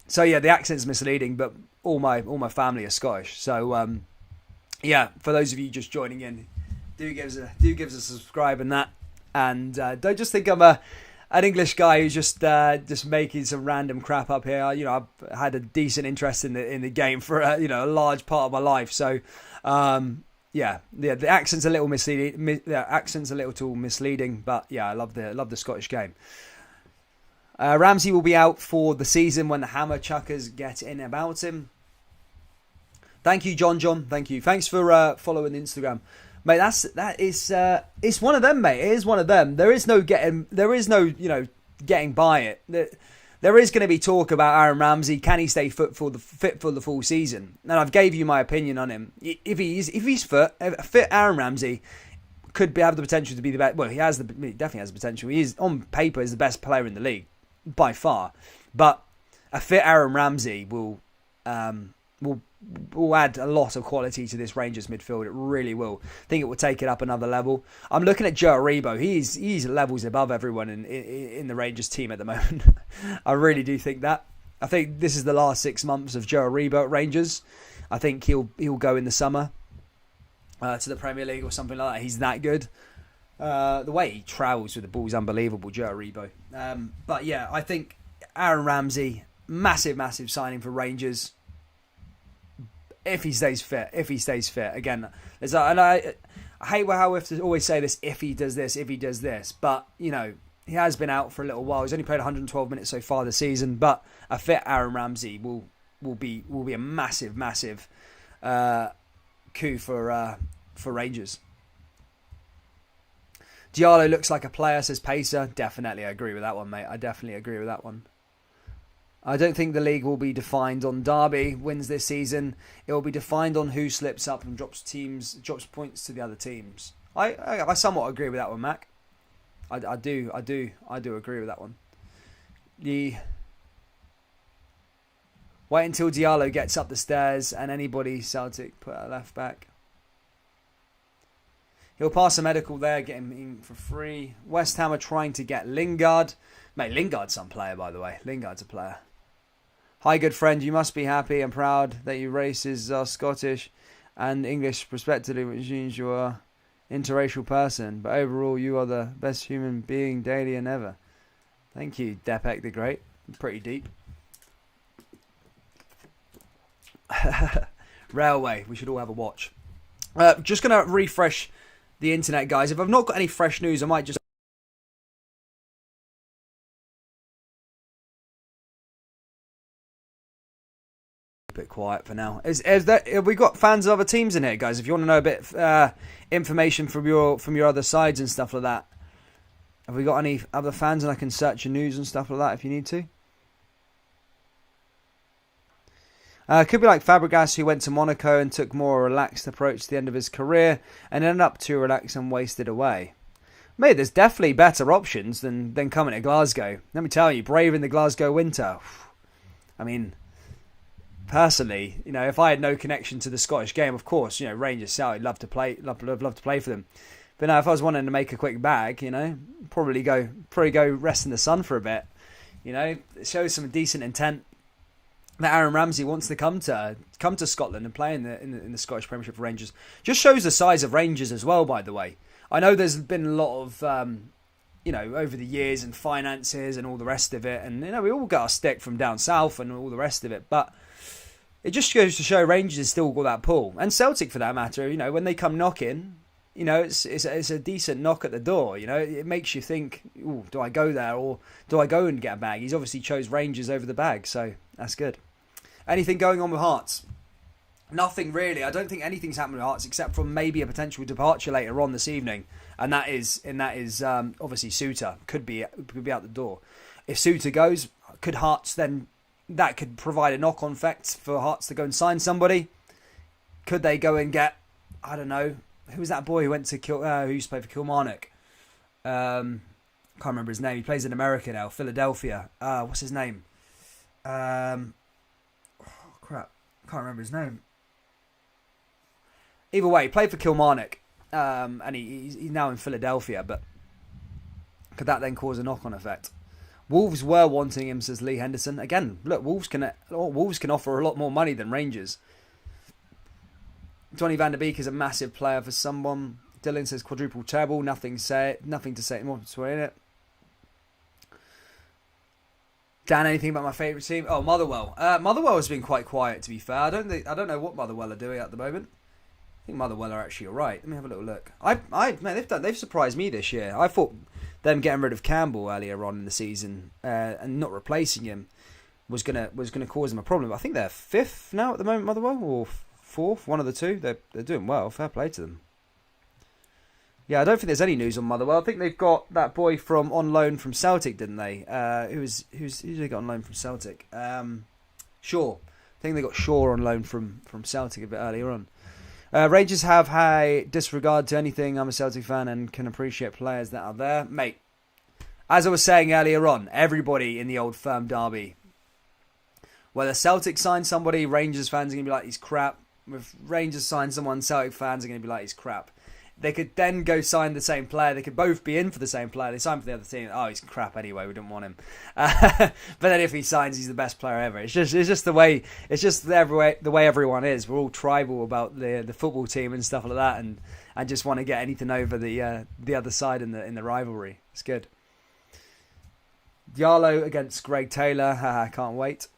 The accent's misleading, but all my family are Scottish. So for those of you just joining in, do give us a subscribe and that, and don't just think I'm an English guy who's just making some random crap up here. I've had a decent interest in the game for a large part of my life. So, the accent's a little misleading. The accent's a little too misleading, but yeah, I love the Scottish game. Ramsey will be out for the season when the hammer chuckers get in about him. Thank you, John. Thank you. Thanks for following Instagram, mate. It's one of them, mate. It is one of them. There is no getting by it. There is going to be talk about Aaron Ramsey. Can he stay fit for the full season? And I've gave you my opinion on him. If he's fit, Aaron Ramsey could have the potential to be the best. Well, he definitely has the potential. He is on paper is the best player in the league by far. But a fit Aaron Ramsey will add a lot of quality to this Rangers midfield. It really will. I think it will take it up another level. I'm looking at Joe Aribo. He's levels above everyone in the Rangers team at the moment. I really do think that. I think this is the last 6 months of Joe Aribo at Rangers. I think he'll go in the summer to the Premier League or something like that. He's that good. The way he travels with the ball is unbelievable, Joe Aribo. But yeah, I think Aaron Ramsey, massive signing for Rangers. If he stays fit. Again, and I hate how we have to always say this, if he does this. But, he has been out for a little while. He's only played 112 minutes so far this season. But a fit Aaron Ramsey will be a massive coup for Rangers. Diallo looks like a player, says Pacer. Definitely, I agree with that one, mate. I definitely agree with that one. I don't think the league will be defined on Derby wins this season. It will be defined on who slips up and drops points to the other teams. I somewhat agree with that one, Mac. I do agree with that one. Wait until Diallo gets up the stairs and anybody Celtic put a left back. He'll pass a medical there, get him in for free. West Ham are trying to get Lingard. Mate, Lingard's some player, by the way. Lingard's a player. Hi, good friend. You must be happy and proud that your races are Scottish and English respectively, which means you are an interracial person. But overall, you are the best human being daily and ever. Thank you, Depek the Great. Pretty deep. Railway. We should all have a watch. Just going to refresh the internet, guys. If I've not got any fresh news, I might just... bit quiet for now. Have we got fans of other teams in here, guys? If you want to know a bit information from your other sides and stuff like that, have we got any other fans? And I can search your news and stuff like that if you need to. Could be like Fabregas, who went to Monaco and took more relaxed approach to the end of his career and ended up too relaxed and wasted away. Mate, there's definitely better options than coming to Glasgow. Let me tell you, braving the Glasgow winter. I mean, personally, if I had no connection to the Scottish game, of course, Rangers, Celtic, love to play for them. But now, if I was wanting to make a quick bag, probably go rest in the sun for a bit. It shows some decent intent that Aaron Ramsey wants to come to Scotland and play in the Scottish Premiership for Rangers. Just shows the size of Rangers as well, by the way. I know there's been a lot of over the years and finances and all the rest of it, and we all got our stick from down south and all the rest of it, but it just goes to show Rangers has still got that pull, and Celtic for that matter. When they come knocking, it's a decent knock at the door. It makes you think, ooh, do I go there or do I go and get a bag? He's obviously chose Rangers over the bag, so that's good. Anything going on with Hearts? Nothing really. I don't think anything's happened with Hearts except for maybe a potential departure later on this evening, and that is obviously Suter could be out the door. If Suter goes, could Hearts then? That could provide a knock-on effect for Hearts to go and sign somebody. Could they go and get, I don't know, who was that boy who went to who used to play for Kilmarnock? Can't remember his name. He plays in America now, Philadelphia. What's his name? Crap, can't remember his name. Either way, he played for Kilmarnock, and he's now in Philadelphia. But could that then cause a knock-on effect? Wolves were wanting him, says Lee Henderson. Again, look, Wolves can offer a lot more money than Rangers. Donny van der Beek is a massive player for someone. Dylan says quadruple treble, nothing to say more to in it. Dan, anything about my favourite team? Oh, Motherwell. Motherwell has been quite quiet, to be fair. I don't know what Motherwell are doing at the moment. I think Motherwell are actually alright. Let me have a little look. Man, they've surprised me this year. I thought them getting rid of Campbell earlier on in the season and not replacing him was gonna cause them a problem. I think they're 5th now at the moment, Motherwell, or 4th, one of the two. They're doing well. Fair play to them. Yeah, I don't think there's any news on Motherwell. I think they've got that boy from on loan from Celtic, didn't they? Who's they got on loan from Celtic? Shaw. I think they got Shaw on loan from Celtic a bit earlier on. Rangers have high disregard to anything. I'm a Celtic fan and can appreciate players that are there. Mate, as I was saying earlier on, everybody in the Old Firm derby, whether Celtic sign somebody, Rangers fans are going to be like, he's crap. If Rangers sign someone, Celtic fans are going to be like, he's crap. They could then go sign the same player. They could both be in for the same player. They sign for the other team. Oh, he's crap anyway. We didn't want him. But then if he signs, he's the best player ever. It's just the way. It's just the way everyone is. We're all tribal about the football team and stuff like that, and just want to get anything over the other side in the rivalry. It's good. Diallo against Greg Taylor. I can't wait.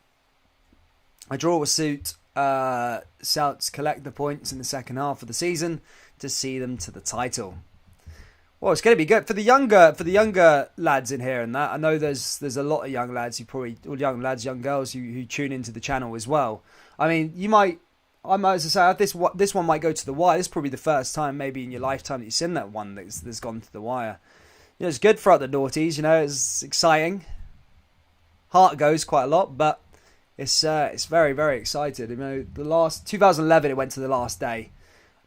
A draw will suit Souths collect the points in the second half of the season to see them to the title. Well, it's going to be good for the younger lads in here and that. I know there's a lot of young lads young girls who tune into the channel as well. I mean, I might say this one might go to the wire. This is probably the first time maybe in your lifetime that you've seen that one that's gone to the wire. You know, it's good for the noughties. You know, it's exciting. Heart goes quite a lot, but it's very, very excited. You know, the last 2011 it went to the last day.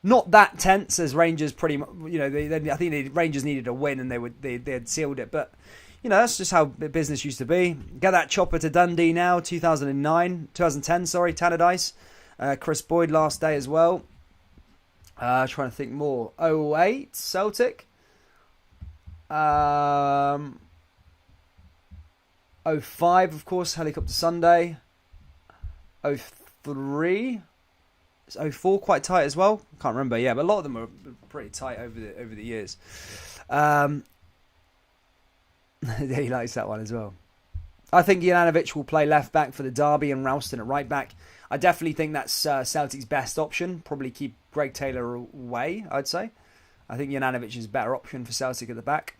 Not that tense as Rangers pretty much, you know, I think the Rangers needed a win and they had sealed it. But, you know, that's just how business used to be. Get that chopper to Dundee now, 2010, Tannadice. Chris Boyd last day as well. Trying to think more. 08, Celtic. 05, of course, Helicopter Sunday. 03. 04 quite tight as well. Can't remember, yeah, but a lot of them are pretty tight over the years. He likes that one as well. I think Juranovic will play left back for the derby and Ralston at right back. I definitely think that's Celtic's best option. Probably keep Greg Taylor away, I'd say. I think Juranovic is a better option for Celtic at the back.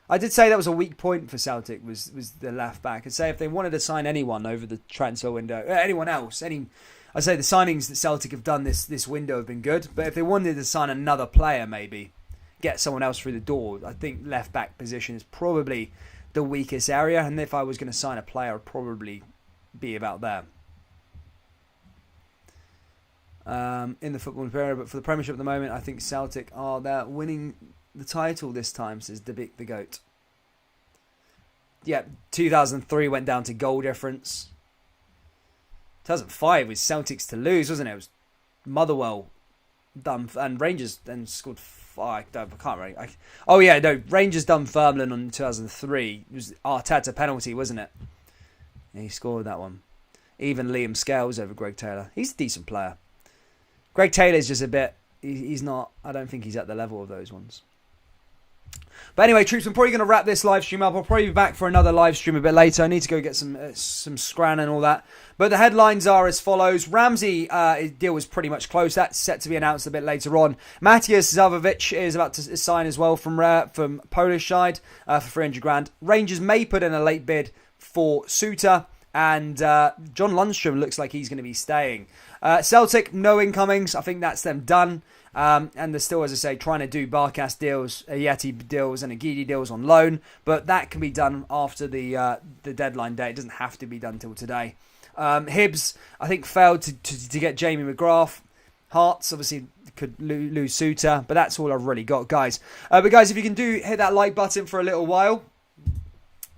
I did say that was a weak point for Celtic was the left back. I'd say if they wanted to sign anyone over the transfer window, anyone else, I'd say the signings that Celtic have done this window have been good. But if they wanted to sign another player, maybe get someone else through the door, I think left back position is probably the weakest area. And if I was going to sign a player, I'd probably be about there. In the football period, but for the Premiership at the moment, I think Celtic are there winning the title this time, says the GOAT. Yeah, 2003 went down to goal difference. 2005 was Celtics to lose, wasn't it? It was Motherwell done, and Rangers then scored. I can't really. Rangers done Dunfermline on 2003. It was Arteta penalty, wasn't it? Yeah, he scored that one. Even Liam Scales over Greg Taylor. He's a decent player. Greg Taylor's just a bit. He's not. I don't think he's at the level of those ones. But anyway, troops, I'm probably going to wrap this live stream up. I'll probably be back for another live stream a bit later. I need to go get some scran and all that. But the headlines are as follows. Ramsey deal was pretty much close. That's set to be announced a bit later on. Matias Zavovic is about to sign as well from Polish side for 300 grand. Rangers may put in a late bid for Suter. And John Lundstrom looks like he's going to be staying. Celtic, no incomings. I think that's them done. And they're still, as I say, trying to do Barkas deals, Yeti deals and Agidi deals on loan. But that can be done after the deadline day. It doesn't have to be done till today. Hibs, I think, failed to get Jamie McGrath. Hearts, obviously, could lose Suter. But that's all I've really got, guys. But guys, if you can hit that like button for a little while.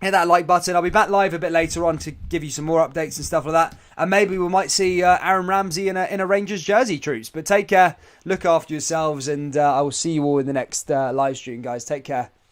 Hit that like button. I'll be back live a bit later on to give you some more updates and stuff like that. And maybe we might see Aaron Ramsey in a Rangers jersey, troops. But take care. Look after yourselves. And I will see you all in the next live stream, guys. Take care.